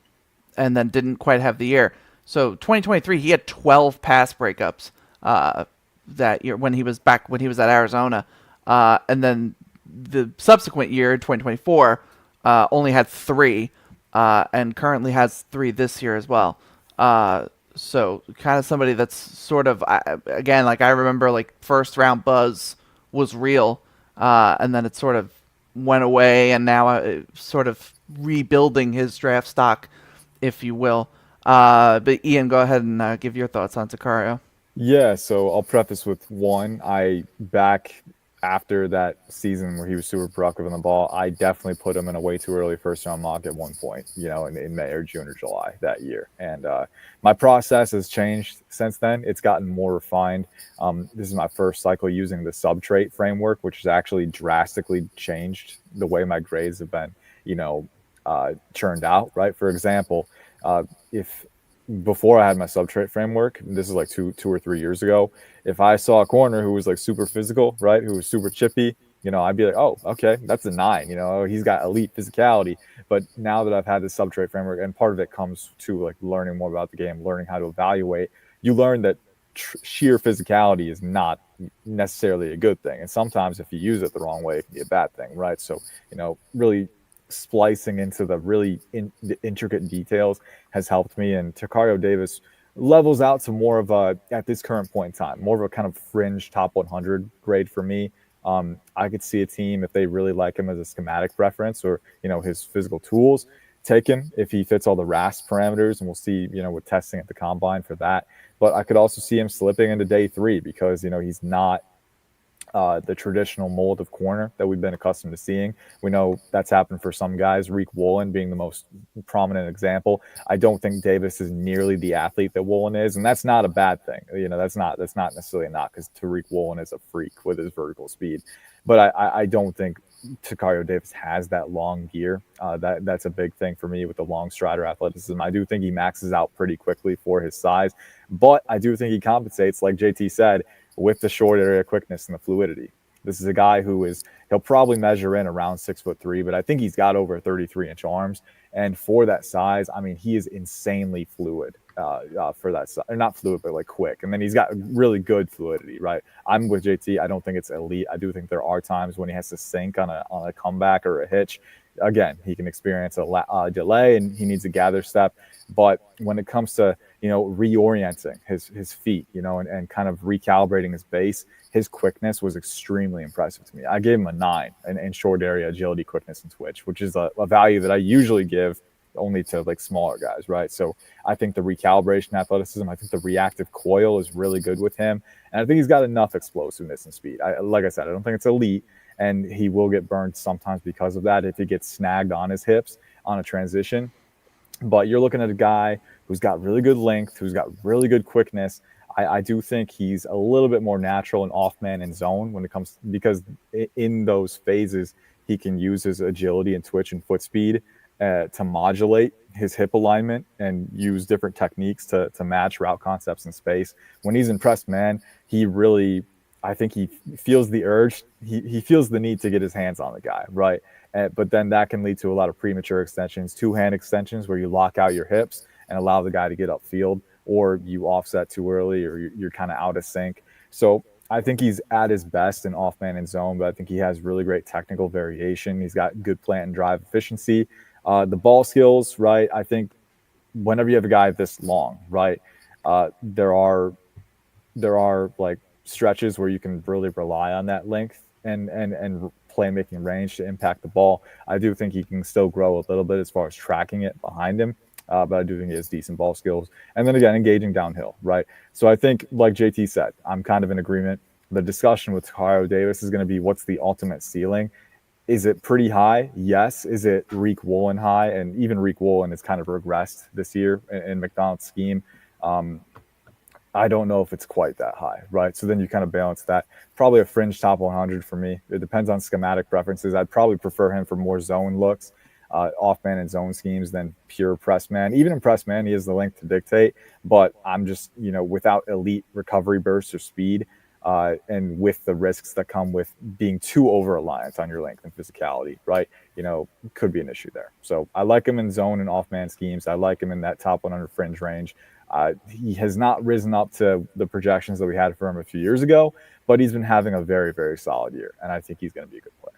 then didn't quite have the year. So 2023, he had 12 pass breakups that year when he was at Arizona, and then the subsequent year, 2024, only had 3, and currently has 3 this year as well. So kind of somebody that's sort of, again, like I remember like first round buzz was real, and then it sort of went away, and now sort of rebuilding his draft stock, if you will. But Ian, go ahead and give your thoughts on Tacario. Yeah, so I'll preface with one. Back after that season where he was super productive on the ball, I definitely put him in a way too early first round mock at one point, in May or June or July that year. And my process has changed since then. It's gotten more refined. This is my first cycle using the subtrait framework, which has actually drastically changed the way my grades have been, churned out, right? For example, if before I had my subtrait framework, this is like two or 3 years ago, if I saw a corner who was like super physical, right, who was super chippy, I'd be like, oh, okay, that's a 9. He's got elite physicality. But now that I've had this subtrait framework, and part of it comes to like learning more about the game, learning how to evaluate, you learn that sheer physicality is not necessarily a good thing. And sometimes if you use it the wrong way, it can be a bad thing, right? So, really splicing into the really the intricate details has helped me. And Tacario Davis levels out to more of a, at this current point in time, more of a kind of fringe top 100 grade for me. I could see a team, if they really like him as a schematic preference or, his physical tools, take him if he fits all the RAS parameters, and we'll see, with testing at the combine for that. But I could also see him slipping into day 3 because, he's not the traditional mold of corner that we've been accustomed to seeing. We know that's happened for some guys, Reek Woolen being the most prominent example. I don't think Davis is nearly the athlete that Woolen is, and that's not a bad thing. That's not necessarily a knock, because Tariq Woolen is a freak with his vertical speed. But I don't think Tacario Davis has that long gear. That's a big thing for me with the long strider athleticism. I do think he maxes out pretty quickly for his size, but I do think he compensates, like JT said, with the short area quickness and the fluidity. This is a guy he'll probably measure in around 6'3", but I think he's got over 33-inch arms. And for that size, I mean, he is insanely fluid for that size. Or not fluid, but like quick. And then he's got really good fluidity, right? I'm with JT. I don't think it's elite. I do think there are times when he has to sink on a comeback or a hitch. Again, he can experience a delay and he needs a gather step. But when it comes to, reorienting his feet, and kind of recalibrating his base. His quickness was extremely impressive to me. I gave him a 9 in short area agility, quickness, and twitch, which is a value that I usually give only to like smaller guys, right? So I think the recalibration athleticism, I think the reactive coil is really good with him. And I think he's got enough explosiveness and speed. Like I said, I don't think it's elite, and he will get burned sometimes because of that if he gets snagged on his hips on a transition. But you're looking at a guy who's got really good length, who's got really good quickness. I do think he's a little bit more natural in off man and zone when it comes, because in those phases, he can use his agility and twitch and foot speed to modulate his hip alignment and use different techniques to match route concepts in space. When he's in press man, I think he feels the urge. He feels the need to get his hands on the guy, right? But then that can lead to a lot of premature extensions, two-hand extensions where you lock out your hips and allow the guy to get upfield, or you offset too early, or you're kind of out of sync. So I think he's at his best in off-man and zone, but I think he has really great technical variation. He's got good plant and drive efficiency. The ball skills, right? I think whenever you have a guy this long, right, there are like stretches where you can really rely on that length and playmaking range to impact the ball. I do think he can still grow a little bit as far as tracking it behind him, but I do think he has decent ball skills. And then again, engaging downhill, right? So I think, like JT said, I'm kind of in agreement. The discussion with Tacario Davis is going to be, what's the ultimate ceiling? Is it pretty high? Yes. Is it Reek Woolen high? And even Reek Woolen has kind of regressed this year in McDonald's scheme. I don't know if it's quite that high, right? So then you kind of balance that. Probably a fringe top 100 for me. It depends on schematic preferences. I'd probably prefer him for more zone looks, off-man and zone schemes than pure press man. Even in press man, he has the length to dictate, but I'm just, without elite recovery bursts or speed, and with the risks that come with being too over-reliant on your length and physicality, right? Could be an issue there. So I like him in zone and off-man schemes. I like him in that top 100 fringe range. He has not risen up to the projections that we had for him a few years ago, but he's been having a very, very solid year, and I think he's going to be a good player.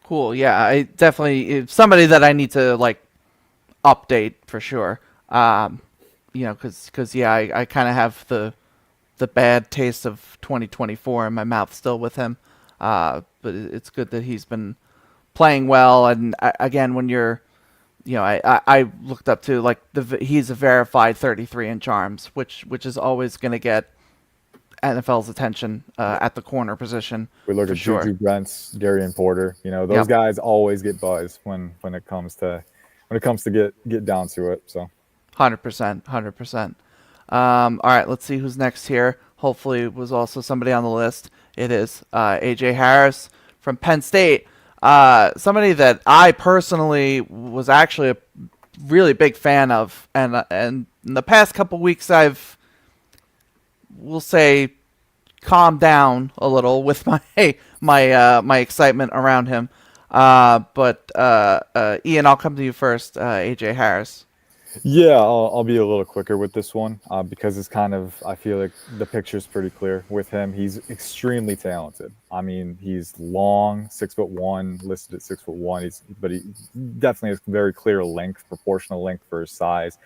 Cool. Yeah, I definitely somebody that I need to update for sure. Because I kind of have the bad taste of 2024 in my mouth still with him. But it's good that he's been playing well, and again, when you're I looked up to he's a verified 33 inch arms, which is always going to get NFL's attention at the corner position. We look at Juju Brents, Darian Porter. Those guys always get buzz when it comes to get down to it. So 100%. All right, let's see who's next here. Hopefully, it was also somebody on the list. It is AJ Harris from Penn State. Somebody that I personally was actually a really big fan of, and in the past couple weeks we'll say, calmed down a little with my excitement around him. But Ian, I'll come to you first. AJ Harris. Yeah, I'll be a little quicker with this one because it's I feel like the picture's pretty clear with him. He's extremely talented. I mean, he's long, 6'1", listed at 6'1". But he definitely has very clear length, proportional length for his size.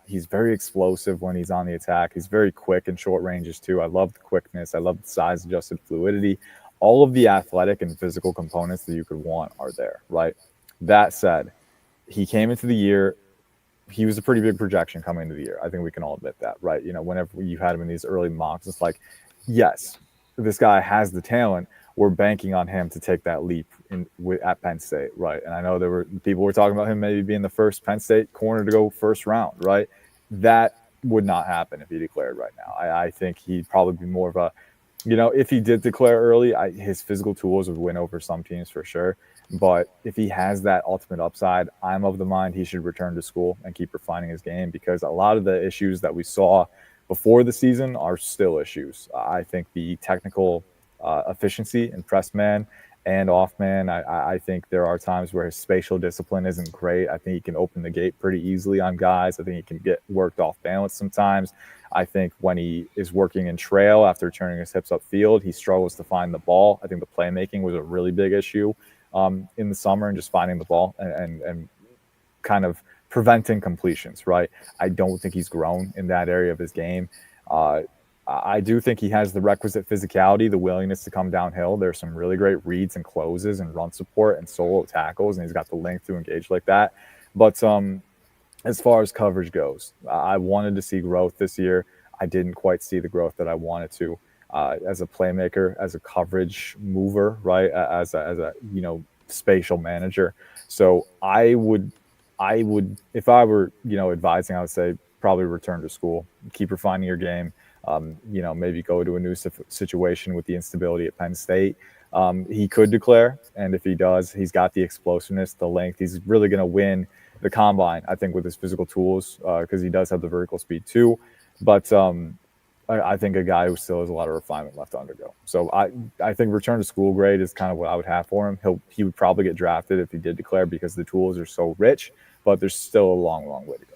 He's very explosive when he's on the attack. He's very quick in short ranges too. I love the quickness. I love the size adjusted fluidity. All of the athletic and physical components that you could want are there, right? That said, he came into the year. He was a pretty big projection coming into the year. I think we can all admit that, right? Whenever you had him in these early mocks, it's like, yes, this guy has the talent. We're banking on him to take that leap at Penn State, right? And I know people were talking about him maybe being the first Penn State corner to go first round, right? That would not happen if he declared right now. I think he'd probably be more of a, if he did declare early, his physical tools would win over some teams for sure. But if he has that ultimate upside, I'm of the mind he should return to school and keep refining his game, because a lot of the issues that we saw before the season are still issues. I think the technical efficiency in press man and off man, I think there are times where his spatial discipline isn't great. I think he can open the gate pretty easily on guys. I think he can get worked off balance sometimes. I think when he is working in trail after turning his hips upfield, he struggles to find the ball. I think the playmaking was a really big issue in the summer, and just finding the ball and kind of preventing completions, right? I don't think he's grown in that area of his game. Uh, I do think he has the requisite physicality, the willingness to come downhill. There's some really great reads and closes and run support and solo tackles, and he's got the length to engage like that. But as far as coverage goes, I wanted to see growth this year. I didn't quite see the growth that I wanted to as a playmaker, as a coverage mover, right? As a spatial manager. So I would, if I were advising, I would say probably return to school, keep refining your game. Maybe go to a new situation with the instability at Penn State. He could declare, and if he does, he's got the explosiveness, the length. He's really going to win the combine, I think, with his physical tools because he does have the vertical speed too. But I think a guy who still has a lot of refinement left to undergo. So I think return to school grade is kind of what I would have for him. He would probably get drafted if he did declare because the tools are so rich, but there's still a long, long way to go.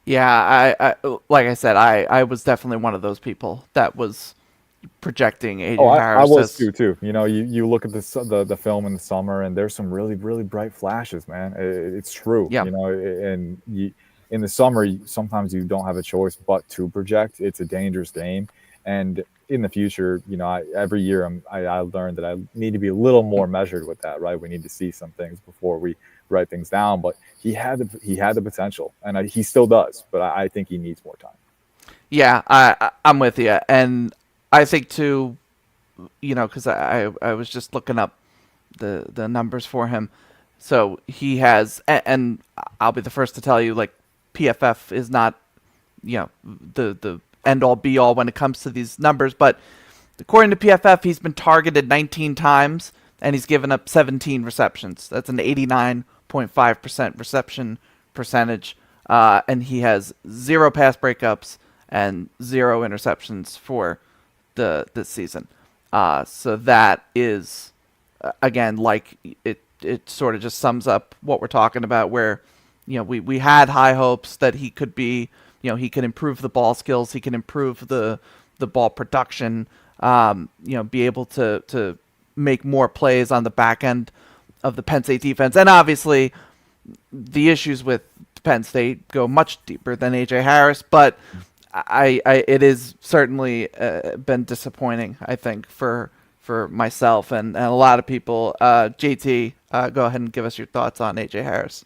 Yeah, I like I said, I was definitely one of those people that was projecting AJ Harris. I was too. You look at the film in the summer, and there's some really, really bright flashes, man. It's true. Yeah. In the summer, sometimes you don't have a choice but to project. It's a dangerous game, and in the future, every year I learned that I need to be a little more measured with that. Right, we need to see some things before we write things down. But he had the potential, and he still does. But I think he needs more time. Yeah, I'm with you, and I think too, because I was just looking up the numbers for him. So he has, and I'll be the first to tell you, like, PFF is not, the end all be all when it comes to these numbers. But according to PFF, he's been targeted 19 times and he's given up 17 receptions. That's an 89.5% reception percentage. And he has 0 pass breakups and 0 interceptions for this season. So that is, again, like it sort of just sums up what we're talking about, where we had high hopes that he could be, he could improve the ball skills, he can improve the ball production, be able to make more plays on the back end of the Penn State defense. And obviously the issues with Penn State go much deeper than AJ Harris, but it is certainly been disappointing, I think, for myself and a lot of people. JT, go ahead and give us your thoughts on AJ Harris.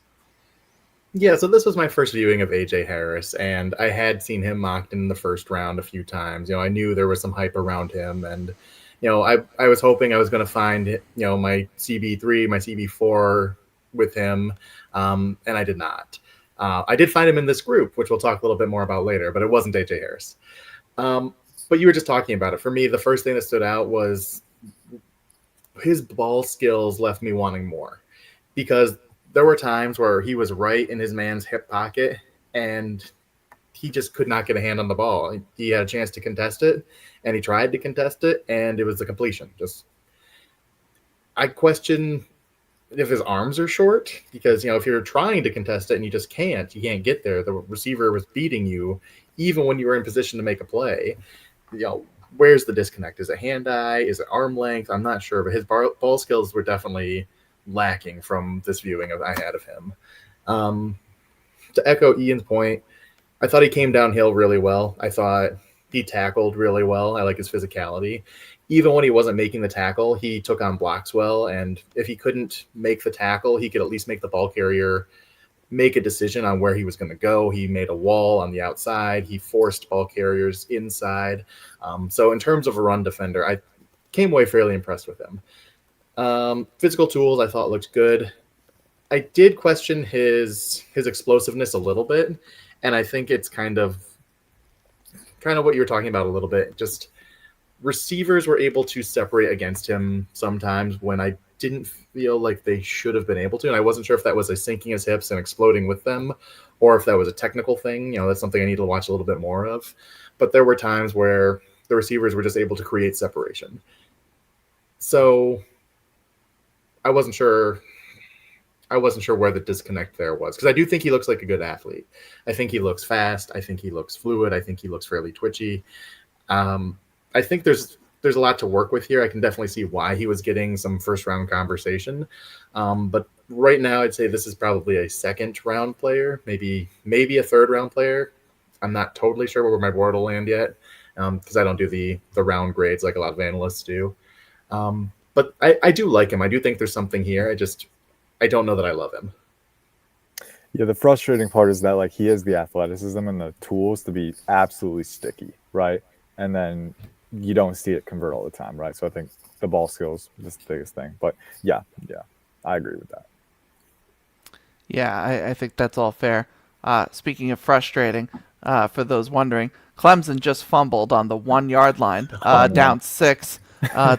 Yeah, so this was my first viewing of AJ Harris, and I had seen him mocked in the first round a few times. I knew there was some hype around him, and I was hoping I was going to find my CB3, my CB4 with him, and I did not. I did find him in this group, which we'll talk a little bit more about later, but it wasn't AJ Harris. But you were just talking about it. For me, the first thing that stood out was his ball skills left me wanting more, because there were times where he was right in his man's hip pocket and he just could not get a hand on the ball. He had a chance to contest it, and he tried to contest it, and it was a completion. I question if his arms are short, because if you're trying to contest it and you can't get there. The receiver was beating you even when you were in position to make a play. Where's the disconnect? Is it hand-eye? Is it arm length? I'm not sure, but his ball skills were definitely lacking from this viewing I had of him. To echo Ian's point, I thought he came downhill really well. I thought he tackled really well. I like his physicality. Even when he wasn't making the tackle, he took on blocks well, and if he couldn't make the tackle, he could at least make the ball carrier make a decision on where he was going to go. He made a wall on the outside. He forced ball carriers inside. So in terms of a run defender, I came away fairly impressed with him. Physical tools I thought looked good. I did question his explosiveness a little bit, and I think it's kind of what you were talking about a little bit. Just receivers were able to separate against him sometimes when I didn't feel like they should have been able to, and I wasn't sure if that was a sinking his hips and exploding with them, or if that was a technical thing. That's something I need to watch a little bit more of. But there were times where the receivers were just able to create separation. So I wasn't sure where the disconnect there was, because I do think he looks like a good athlete. I think he looks fast. I think he looks fluid. I think he looks fairly twitchy. I think there's a lot to work with here. I can definitely see why he was getting some first round conversation. But right now, I'd say this is probably a second round player, maybe a third round player. I'm not totally sure where my board will land yet, because I don't do the round grades like a lot of analysts do. But I do like him. I do think there's something here. I don't know that I love him. Yeah, the frustrating part is that like he has the athleticism and the tools to be absolutely sticky, right? And then you don't see it convert all the time, right? So I think the ball skills is the biggest thing. But yeah, I agree with that. Yeah, I think that's all fair. Speaking of frustrating, for those wondering, Clemson just fumbled on the 1 yard line, down 6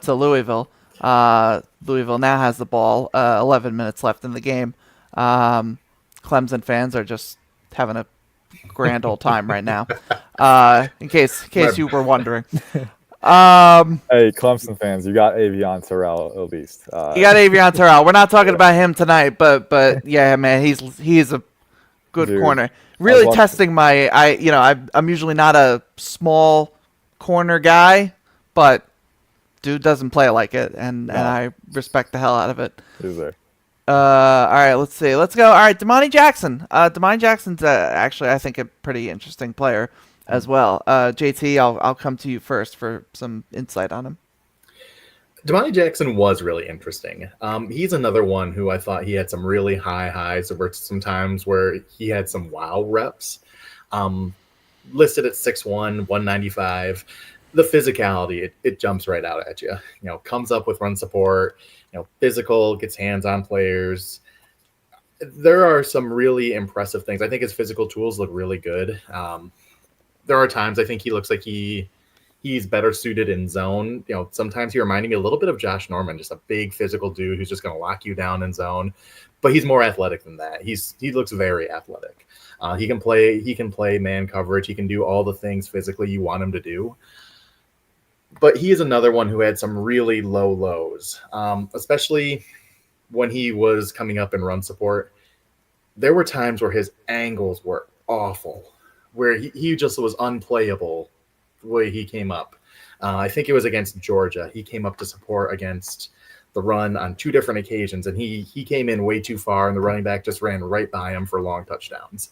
to Louisville. Louisville now has the ball, 11 minutes left in the game. Clemson fans are just having a grand old time right now. In case you were wondering. Hey, Clemson fans, you got Avion Terrell at least. You got Avion Terrell. We're not talking about him tonight, but yeah, man, he's a good Dude, corner. Really testing my I'm usually not a small corner guy, but dude doesn't play like it, and I respect the hell out of it. Who's there? All right, let's see. Let's go. All right, Domani Jackson. Domani Jackson's actually, I think, a pretty interesting player as well. JT, I'll come to you first for some insight on him. Domani Jackson was really interesting. He's another one who I thought he had some really high highs. There were some times where he had some wow reps. Listed at 6'1", 195. The physicality, it jumps right out at you. Comes up with run support. Physical, gets hands on players. There are some really impressive things. I think his physical tools look really good. There are times I think he looks like he's better suited in zone. Sometimes he reminded me a little bit of Josh Norman, just a big physical dude who's just going to lock you down in zone. But he's more athletic than that. He looks very athletic. He can play man coverage. He can do all the things physically you want him to do. But he is another one who had some really low lows, especially when he was coming up in run support. There were times where his angles were awful, where he just was unplayable the way he came up. I think it was against Georgia. He came up to support against the run on 2 different occasions, and he came in way too far, and the running back just ran right by him for long touchdowns.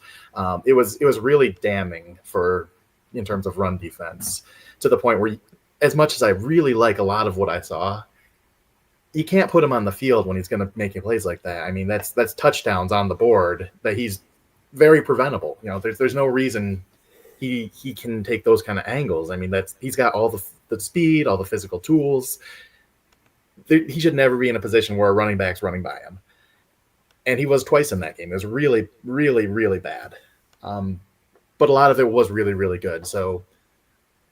It was really damning in terms of run defense, to the point where, as much as I really like a lot of what I saw, you can't put him on the field when he's going to make plays like that. I mean, that's touchdowns on the board that he's very preventable. There's no reason he can take those kind of angles. I mean, he's got all the speed, all the physical tools. He should never be in a position where a running back's running by him. And he was twice in that game. It was really, really, really bad. But a lot of it was really, really good. So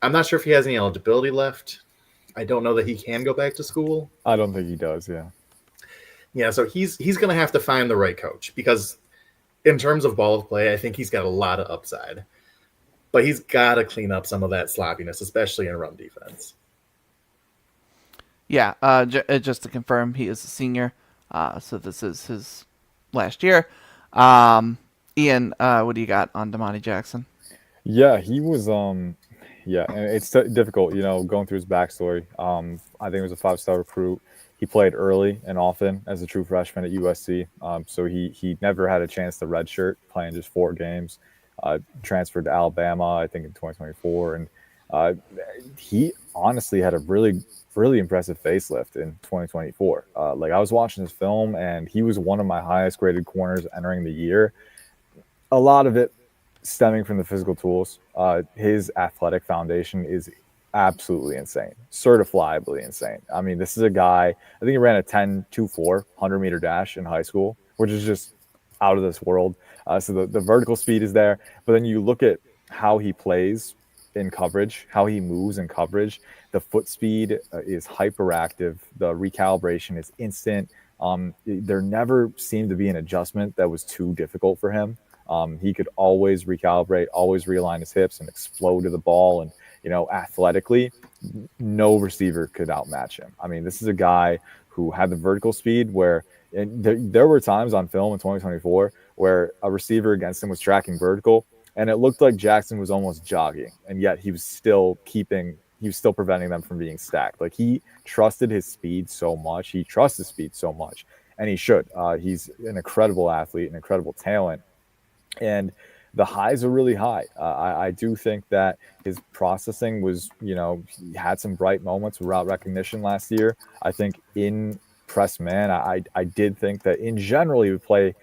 I'm not sure if he has any eligibility left. I don't know that he can go back to school. I don't think he does, yeah. Yeah, so he's going to have to find the right coach, because in terms of ball of play, I think he's got a lot of upside. But he's got to clean up some of that sloppiness, especially in run defense. Yeah, just to confirm, he is a senior, so this is his last year. Ian, what do you got on Domani Jackson? Yeah, he was yeah, and it's difficult, going through his backstory. I think he was a 5-star recruit. He played early and often as a true freshman at USC. So he never had a chance to redshirt, playing just 4 games. Transferred to Alabama, I think, in 2024. And he honestly had a really, really impressive facelift in 2024. I was watching his film, and he was one of my highest graded corners entering the year. A lot of it stemming from the physical tools. His athletic foundation is absolutely insane, certifiably insane. I mean, this is a guy, I think he ran a 10.24 100-meter dash in high school, which is just out of this world. So the vertical speed is there, but then you look at how he plays in coverage, how he moves in coverage. The foot speed is hyperactive. The recalibration is instant. There never seemed to be an adjustment that was too difficult for him. He could always recalibrate, always realign his hips and explode to the ball. And, athletically, no receiver could outmatch him. I mean, this is a guy who had the vertical speed where there were times on film in 2024 where a receiver against him was tracking vertical, and it looked like Jackson was almost jogging, and yet he was still preventing them from being stacked. Like, he trusted his speed so much. He trusts his speed so much. and he should. He's an incredible athlete, an incredible talent, and the highs are really high. I do think that his processing was, he had some bright moments without recognition last year. I think in press man, I did think that in general he would play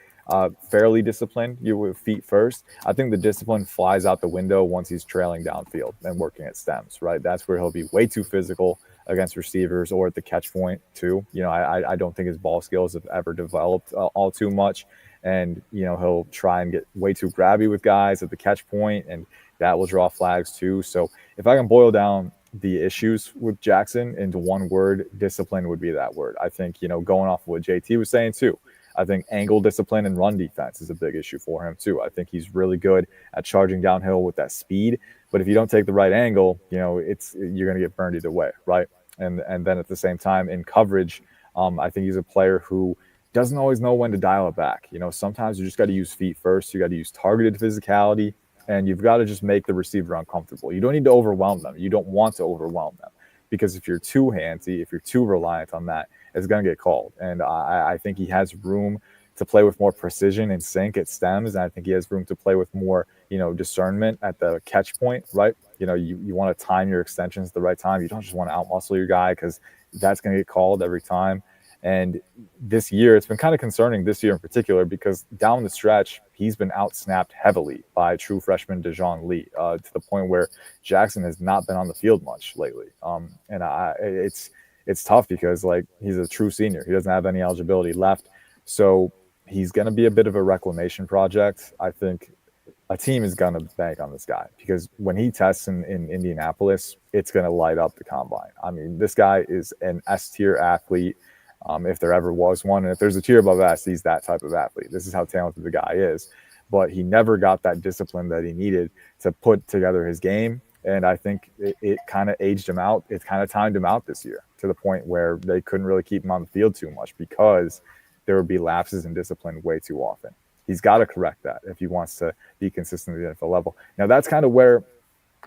fairly disciplined. You with feet first. I think the discipline flies out the window once he's trailing downfield and working at stems. Right, that's where he'll be way too physical against receivers or at the catch point too. I don't think his ball skills have ever developed all too much, and he'll try and get way too grabby with guys at the catch point, and that will draw flags too. So if I can boil down the issues with Jackson into one word, discipline would be that word. I think, going off of what JT was saying too, I think angle discipline and run defense is a big issue for him too. I think he's really good at charging downhill with that speed, but if you don't take the right angle, you're going to get burned either way, right? And then at the same time in coverage, I think he's a player who doesn't always know when to dial it back. Sometimes you just got to use feet first. You got to use targeted physicality, and you've got to just make the receiver uncomfortable. You don't need to overwhelm them. You don't want to overwhelm them, because if you're too handsy, if you're too reliant on that, it's going to get called. And I think he has room to play with more precision and sync at stems. And I think he has room to play with more, discernment at the catch point, right? You want to time your extensions at the right time. You don't just want to outmuscle your guy, because that's going to get called every time. And this year, it's been kind of concerning this year in particular, because down the stretch, he's been outsnapped heavily by true freshman Dejoun Lee, to the point where Jackson has not been on the field much lately. And it's tough, because he's a true senior. He doesn't have any eligibility left. So he's going to be a bit of a reclamation project. I think a team is going to bank on this guy, because when he tests in Indianapolis, it's going to light up the combine. I mean, this guy is an S-tier athlete. If there ever was one. And if there's a tier above S, he's that type of athlete. This is how talented the guy is. But he never got that discipline that he needed to put together his game. And I think it kind of aged him out. It kind of timed him out this year, to the point where they couldn't really keep him on the field too much, because there would be lapses in discipline way too often. He's got to correct that if he wants to be consistent at the NFL level. Now, that's kind of where,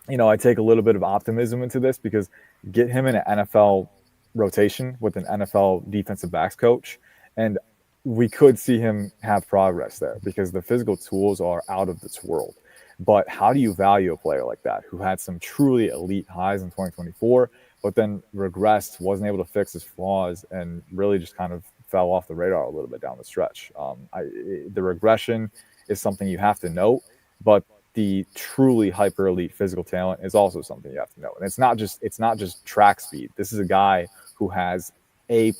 I take a little bit of optimism into this, because get him in an NFL rotation with an NFL defensive backs coach, and we could see him have progress there, because the physical tools are out of this world. But how do you value a player like that, who had some truly elite highs in 2024, but then regressed, wasn't able to fix his flaws, and really just kind of fell off the radar a little bit down the stretch? The regression is something you have to note, but the truly hyper elite physical talent is also something you have to know. And it's not just track speed. This is a guy who has A++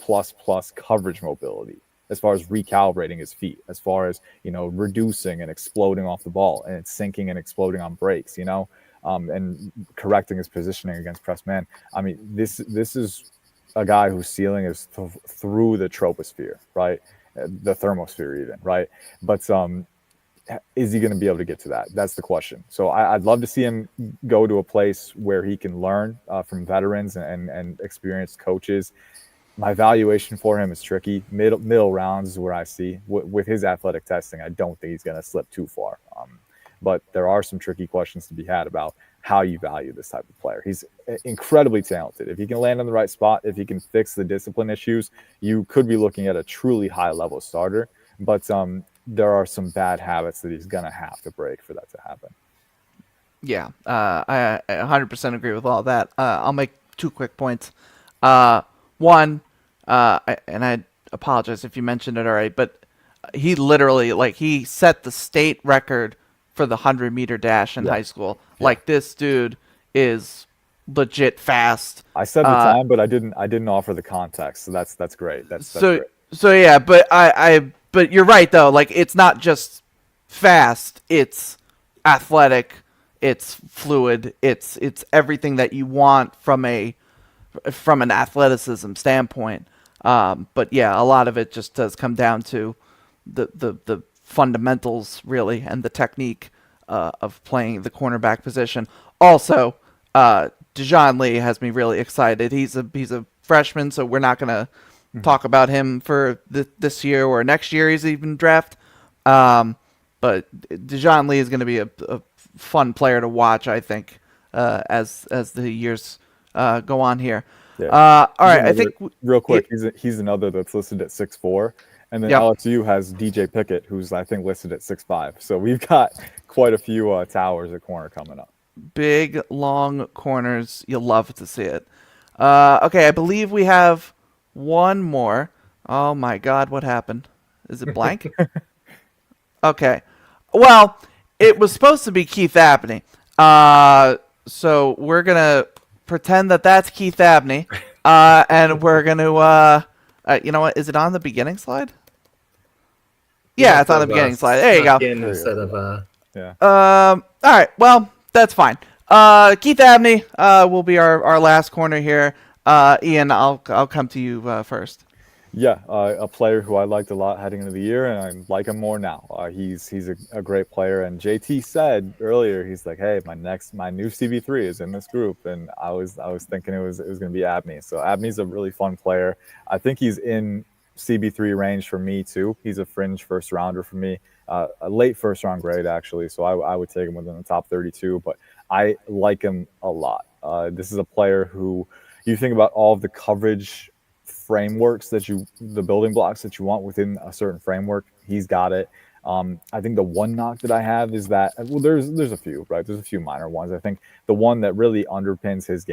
coverage mobility, as far as recalibrating his feet, as far as, reducing and exploding off the ball, and sinking and exploding on breaks, and correcting his positioning against press man. I mean, this is a guy whose ceiling is through the troposphere, right? The thermosphere even, right? But is he going to be able to get to that? That's the question. So I'd love to see him go to a place where he can learn from veterans and experienced coaches. My valuation for him is tricky. Middle rounds is where I see. With his athletic testing, I don't think he's going to slip too far. But there are some tricky questions to be had about how you value this type of player. He's incredibly talented. If he can land in the right spot, if he can fix the discipline issues, you could be looking at a truly high-level starter. But there are some bad habits that he's going to have to break for that to happen. Yeah, I 100% agree with all that. I'll make two quick points. One, and I apologize if you mentioned it already, but he literally, he set the state record for the 100-meter dash in high school. Yeah. This dude is legit fast. I said the time, but I didn't offer the context, so that's great. That's great. So yeah, but but you're right though. It's not just fast; it's athletic, it's fluid, it's everything that you want from an athleticism standpoint. But yeah, a lot of it just does come down to the fundamentals really, and the technique of playing the cornerback position. Also, Dejoun Lee has me really excited. He's a freshman, so we're not gonna talk about him for this year or next year. He's even draft. But Dejoun Lee is going to be a fun player to watch, I think, as the years go on here. Yeah. All right, I think real quick, he's another that's listed at 6'4", And then Yep. LSU has DJ Pickett, who's I think listed at 6'5". So we've got quite a few towers at corner coming up. Big, long corners. You'll love to see it. Okay, I believe we have one more. Oh my God, what happened? Is it blank? Okay. Well, it was supposed to be Keith Abney. So we're going to pretend that that's Keith Abney. And we're going to, you know what? Is it on the beginning slide? Yeah, it's on the beginning slide. There you go. Instead of Yeah. All right. Well, that's fine. Keith Abney will be our last corner here. Ian, I'll come to you first. Yeah, a player who I liked a lot heading into the year, and I like him more now. He's a great player, and JT said earlier, he's like, "Hey, my new CB3 is in this group," and I was thinking it was going to be Abney. So Abney's a really fun player. I think he's in CB3 range for me too. He's a fringe first rounder for me, a late first round grade actually. So I would take him within the top 32, but I like him a lot. This is a player who you think about all of the coverage frameworks the building blocks that you want within a certain framework. He's got it. I think the one knock that I have is that, well, there's a few, right? There's a few minor ones. I think the one that really underscores his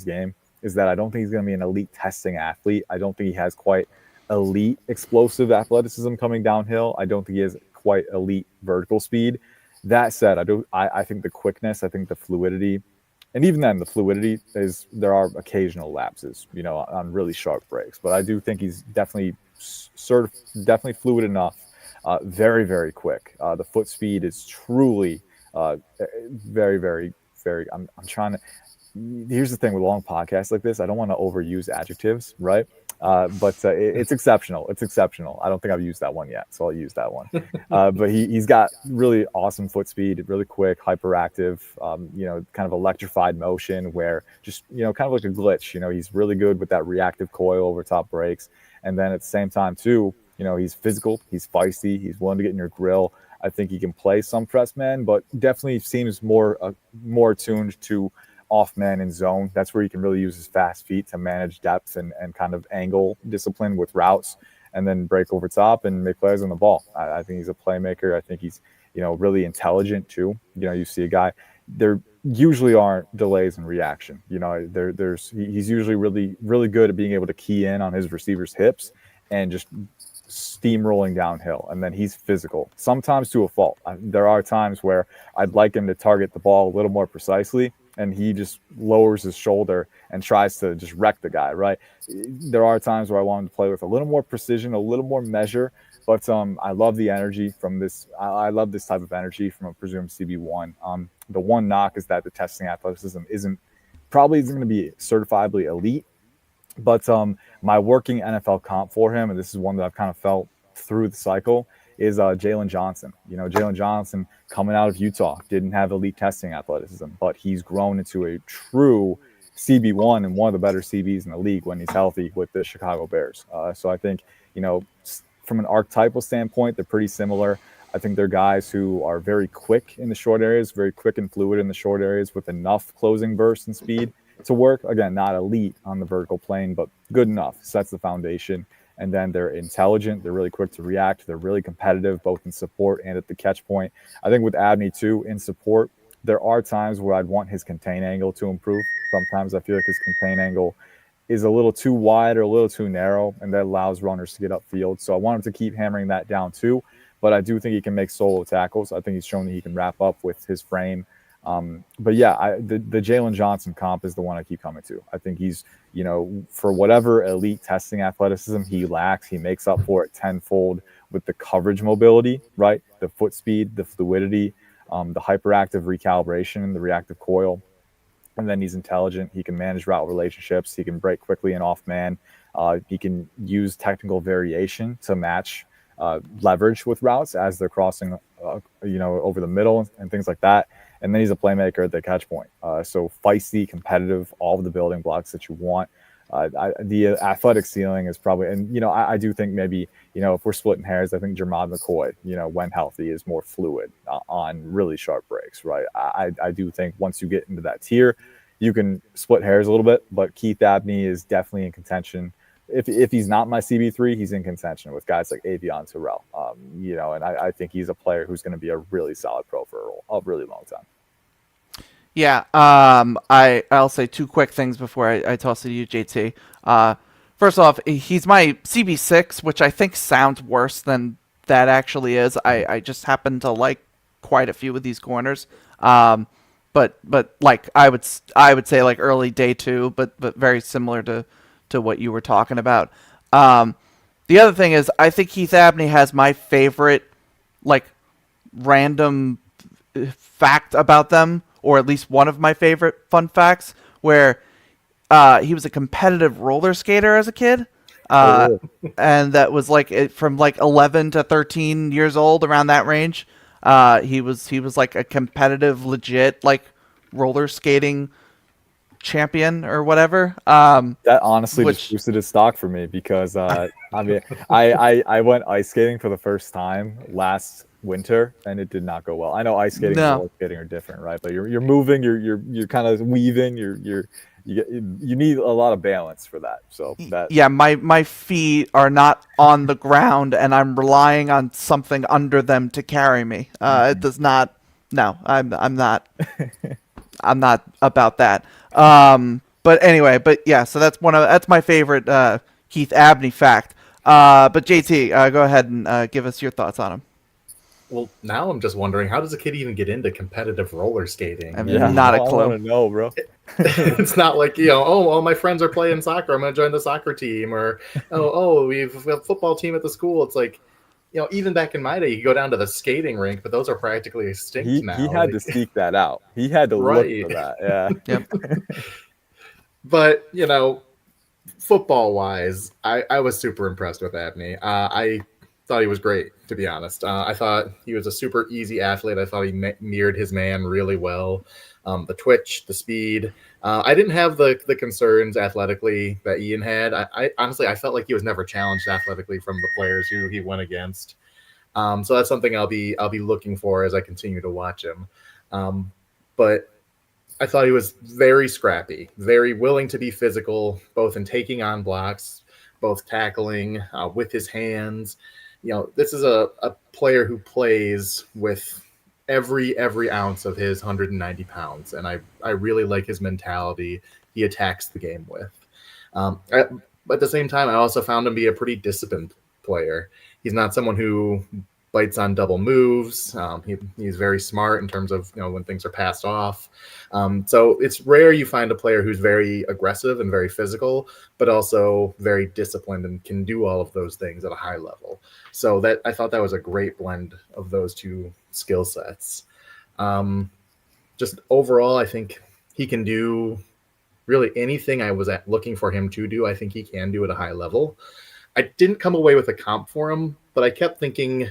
game, is that I don't think he's going to be an elite testing athlete. I don't think he has quite elite explosive athleticism coming downhill. I don't think he has quite elite vertical speed. That said, I think the quickness, I think the fluidity, and even then, the fluidity there are occasional lapses, on really sharp breaks. But I do think he's definitely fluid enough, very, very quick. The foot speed is truly very, very, very. I'm trying to. Here's the thing with long podcasts like this, I don't want to overuse adjectives, right? But it's exceptional. It's exceptional. I don't think I've used that one yet, so I'll use that one. But he's got really awesome foot speed, really quick, hyperactive, kind of electrified motion where just, kind of like a glitch. He's really good with that reactive coil over top breaks. And then at the same time, too, he's physical, he's feisty, he's willing to get in your grill. I think he can play some press man, but definitely seems more attuned to off man and zone. That's where he can really use his fast feet to manage depth and kind of angle discipline with routes, and then break over top and make plays on the ball. I think he's a playmaker. I think he's, really intelligent too. You see a guy, there usually aren't delays in reaction. He's usually really, really good at being able to key in on his receiver's hips and just steamrolling downhill. And then he's physical, sometimes to a fault. There are times where I'd like him to target the ball a little more precisely, and he just lowers his shoulder and tries to just wreck the guy, right? There are times where I want him to play with a little more precision, a little more measure, but I love the energy from this. I love this type of energy from a presumed CB1. The one knock is that the testing athleticism isn't going to be certifiably elite, but my working NFL comp for him, and this is one that I've kind of felt through the cycle, is Jalen Johnson. Jalen Johnson coming out of Utah didn't have elite testing athleticism, but he's grown into a true CB1 and one of the better CBs in the league when he's healthy with the Chicago Bears. So I think, from an archetypal standpoint, they're pretty similar. I think they're guys who are very quick in the short areas, very quick and fluid in the short areas with enough closing burst and speed to work. Again, not elite on the vertical plane, but good enough, sets the foundation. And then they're intelligent. They're really quick to react. They're really competitive, both in support and at the catch point. I think with Abney, too, in support, there are times where I'd want his contain angle to improve. Sometimes I feel like his contain angle is a little too wide or a little too narrow, and that allows runners to get upfield. So I want him to keep hammering that down, too. But I do think he can make solo tackles. I think he's shown that he can wrap up with his frame. But yeah, the Jalen Johnson comp is the one I keep coming to. I think he's, for whatever elite testing athleticism he lacks, he makes up for it tenfold with the coverage mobility, right? The foot speed, the fluidity, the hyperactive recalibration, and the reactive coil. And then he's intelligent. He can manage route relationships. He can break quickly and off man. He can use technical variation to match leverage with routes as they're crossing, over the middle and things like that. And then he's a playmaker at the catch point. So feisty, competitive, all of the building blocks that you want. The athletic ceiling is probably, and, I do think maybe, if we're splitting hairs, I think Jermaine McCoy, when healthy, is more fluid on really sharp breaks, right? I do think once you get into that tier, you can split hairs a little bit, but Keith Abney is definitely in contention if he's not my CB3, he's in contention with guys like Avion Terrell. And I think he's a player who's going to be a really solid pro for a really long time. Yeah, I'll say two quick things before I toss it to you, JT. First off, he's my CB6, which I think sounds worse than that actually is. I just happen to like quite a few of these corners. But like I would say like early day two, but very similar to what you were talking about. The other thing is I think Keith Abney has my favorite like random fact about them, or at least one of my favorite fun facts, where he was a competitive roller skater as a kid. And that was like from like 11 to 13 years old, around that range. He was like a competitive, legit like roller skating champion or whatever. That honestly just boosted his stock for me because I went ice skating for the first time last winter and it did not go well. I know ice skating and roller skating are different, right? But you're moving, you're kind of weaving, you need a lot of balance for that. So that my feet are not on the ground and I'm relying on something under them to carry me. It does not. No, I'm not. I'm not about that. But anyway, so that's my favorite Keith Abney fact. But JT, go ahead and give us your thoughts on him. Well, now I'm just wondering, how does a kid even get into competitive roller skating? Not a clue. I want to know, bro. It's not like, all my friends are playing soccer, I'm going to join the soccer team, or we have a football team at the school. It's like, even back in my day, you go down to the skating rink, but those are practically extinct now. He had to seek that out. He had to look for that. Yeah. Yep. But, football-wise, I was super impressed with Abney. I thought he was great, to be honest. I thought he was a super easy athlete. I thought he mirrored his man really well. The twitch, the speed. I didn't have the concerns athletically that Ian had. I honestly, I felt like he was never challenged athletically from the players who he went against. So that's something I'll be looking for as I continue to watch him. But I thought he was very scrappy, very willing to be physical, both in taking on blocks, both tackling with his hands. This is a player who plays with every ounce of his 190 pounds, and I really like his mentality he attacks the game with. At the same time, I also found him to be a pretty disciplined player. He's not someone who bites on double moves. He's very smart in terms of when things are passed off. So it's rare you find a player who's very aggressive and very physical, but also very disciplined and can do all of those things at a high level. So that I thought that was a great blend of those two skill sets. Just overall, I think he can do really anything I was looking for him to do. I think he can do at a high level. I didn't come away with a comp for him, but I kept thinking,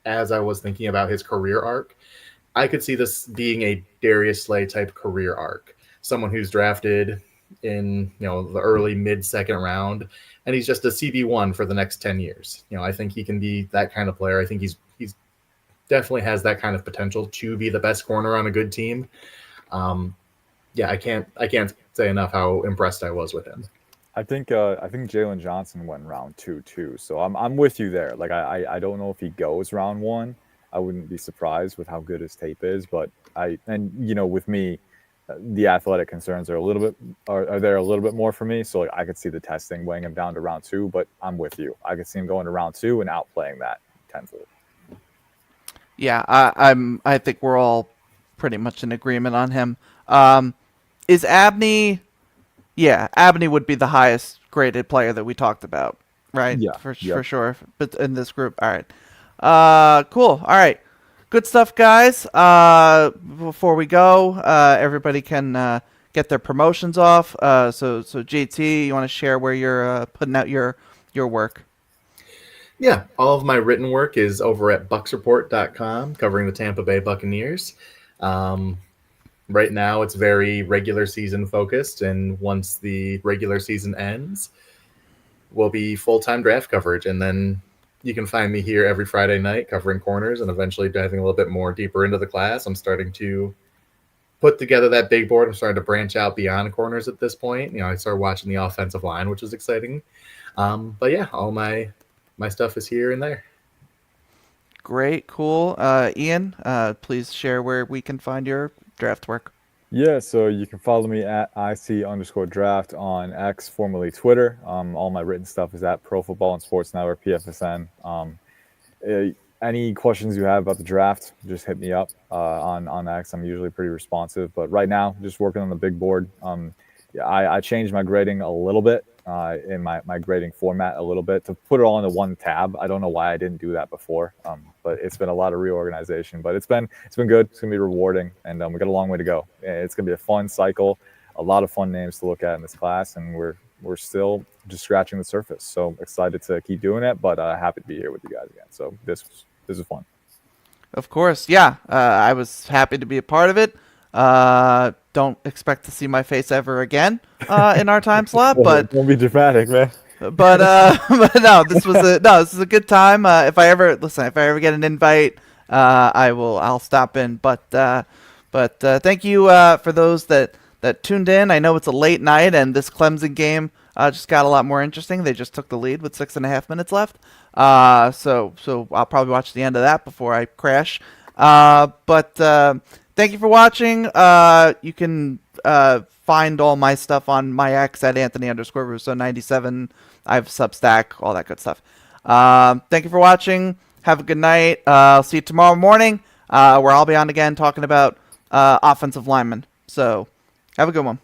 as I was thinking about his career arc, I could see this being a Darius Slay type career arc. Someone who's drafted in, the early mid-second round, and he's just a CB1 for the next 10 years. I think he can be that kind of player. I think he's definitely has that kind of potential to be the best corner on a good team. I can't say enough how impressed I was with him. I think Jalen Johnson went round 2 too, so I'm with you there. Like I don't know if he goes round 1. I wouldn't be surprised with how good his tape is, but with me, the athletic concerns are a little bit more for me. So like I could see the testing weighing him down to round 2, but I'm with you. I could see him going to round 2 and outplaying that tenfold. Yeah, I think we're all pretty much in agreement on him. Is Abney? Yeah, Abney would be the highest graded player that we talked about, right? Yeah, for sure. But in this group, all right. Cool. All right, good stuff, guys. Before we go, everybody can get their promotions off. So JT, you want to share where you're putting out your work? Yeah, all of my written work is over at bucksreport.com, covering the Tampa Bay Buccaneers. Right now, it's very regular season focused, and once the regular season ends, will be full-time draft coverage. And then you can find me here every Friday night covering corners and eventually diving a little bit more deeper into the class. I'm starting to put together that big board. I'm starting to branch out beyond corners at this point. I started watching the offensive line, which is exciting. But yeah, all my stuff is here and there. Great, cool. Ian, please share where we can find your draft work. Yeah, so you can follow me at IC_draft on X, formerly Twitter. All my written stuff is at Pro Football and Sports Network, PFSN. Any questions you have about the draft, just hit me up on X. I'm usually pretty responsive. But right now, just working on the big board. Yeah, I changed my grading a little bit in my grading format a little bit to put it all into one tab. I don't know why I didn't do that before, but it's been a lot of reorganization. But it's been good. It's gonna be rewarding, and we got a long way to go. It's gonna be a fun cycle, a lot of fun names to look at in this class, and we're still just scratching the surface. So excited to keep doing it, but happy to be here with you guys again. So this is fun. Of course, yeah. I was happy to be a part of it. Don't expect to see my face ever again in our time slot, but Don't be dramatic, man. but no, this is a good time. If I ever get an invite, I'll stop in. But thank you for those that tuned in. I know it's a late night, and this Clemson game just got a lot more interesting. They just took the lead with 6.5 minutes left. So I'll probably watch the end of that before I crash. But thank you for watching. You can find all my stuff on my X at Anthony_Russo97. I have Substack, all that good stuff. Thank you for watching. Have a good night. I'll see you tomorrow morning, where I'll be on again talking about offensive linemen. So have a good one.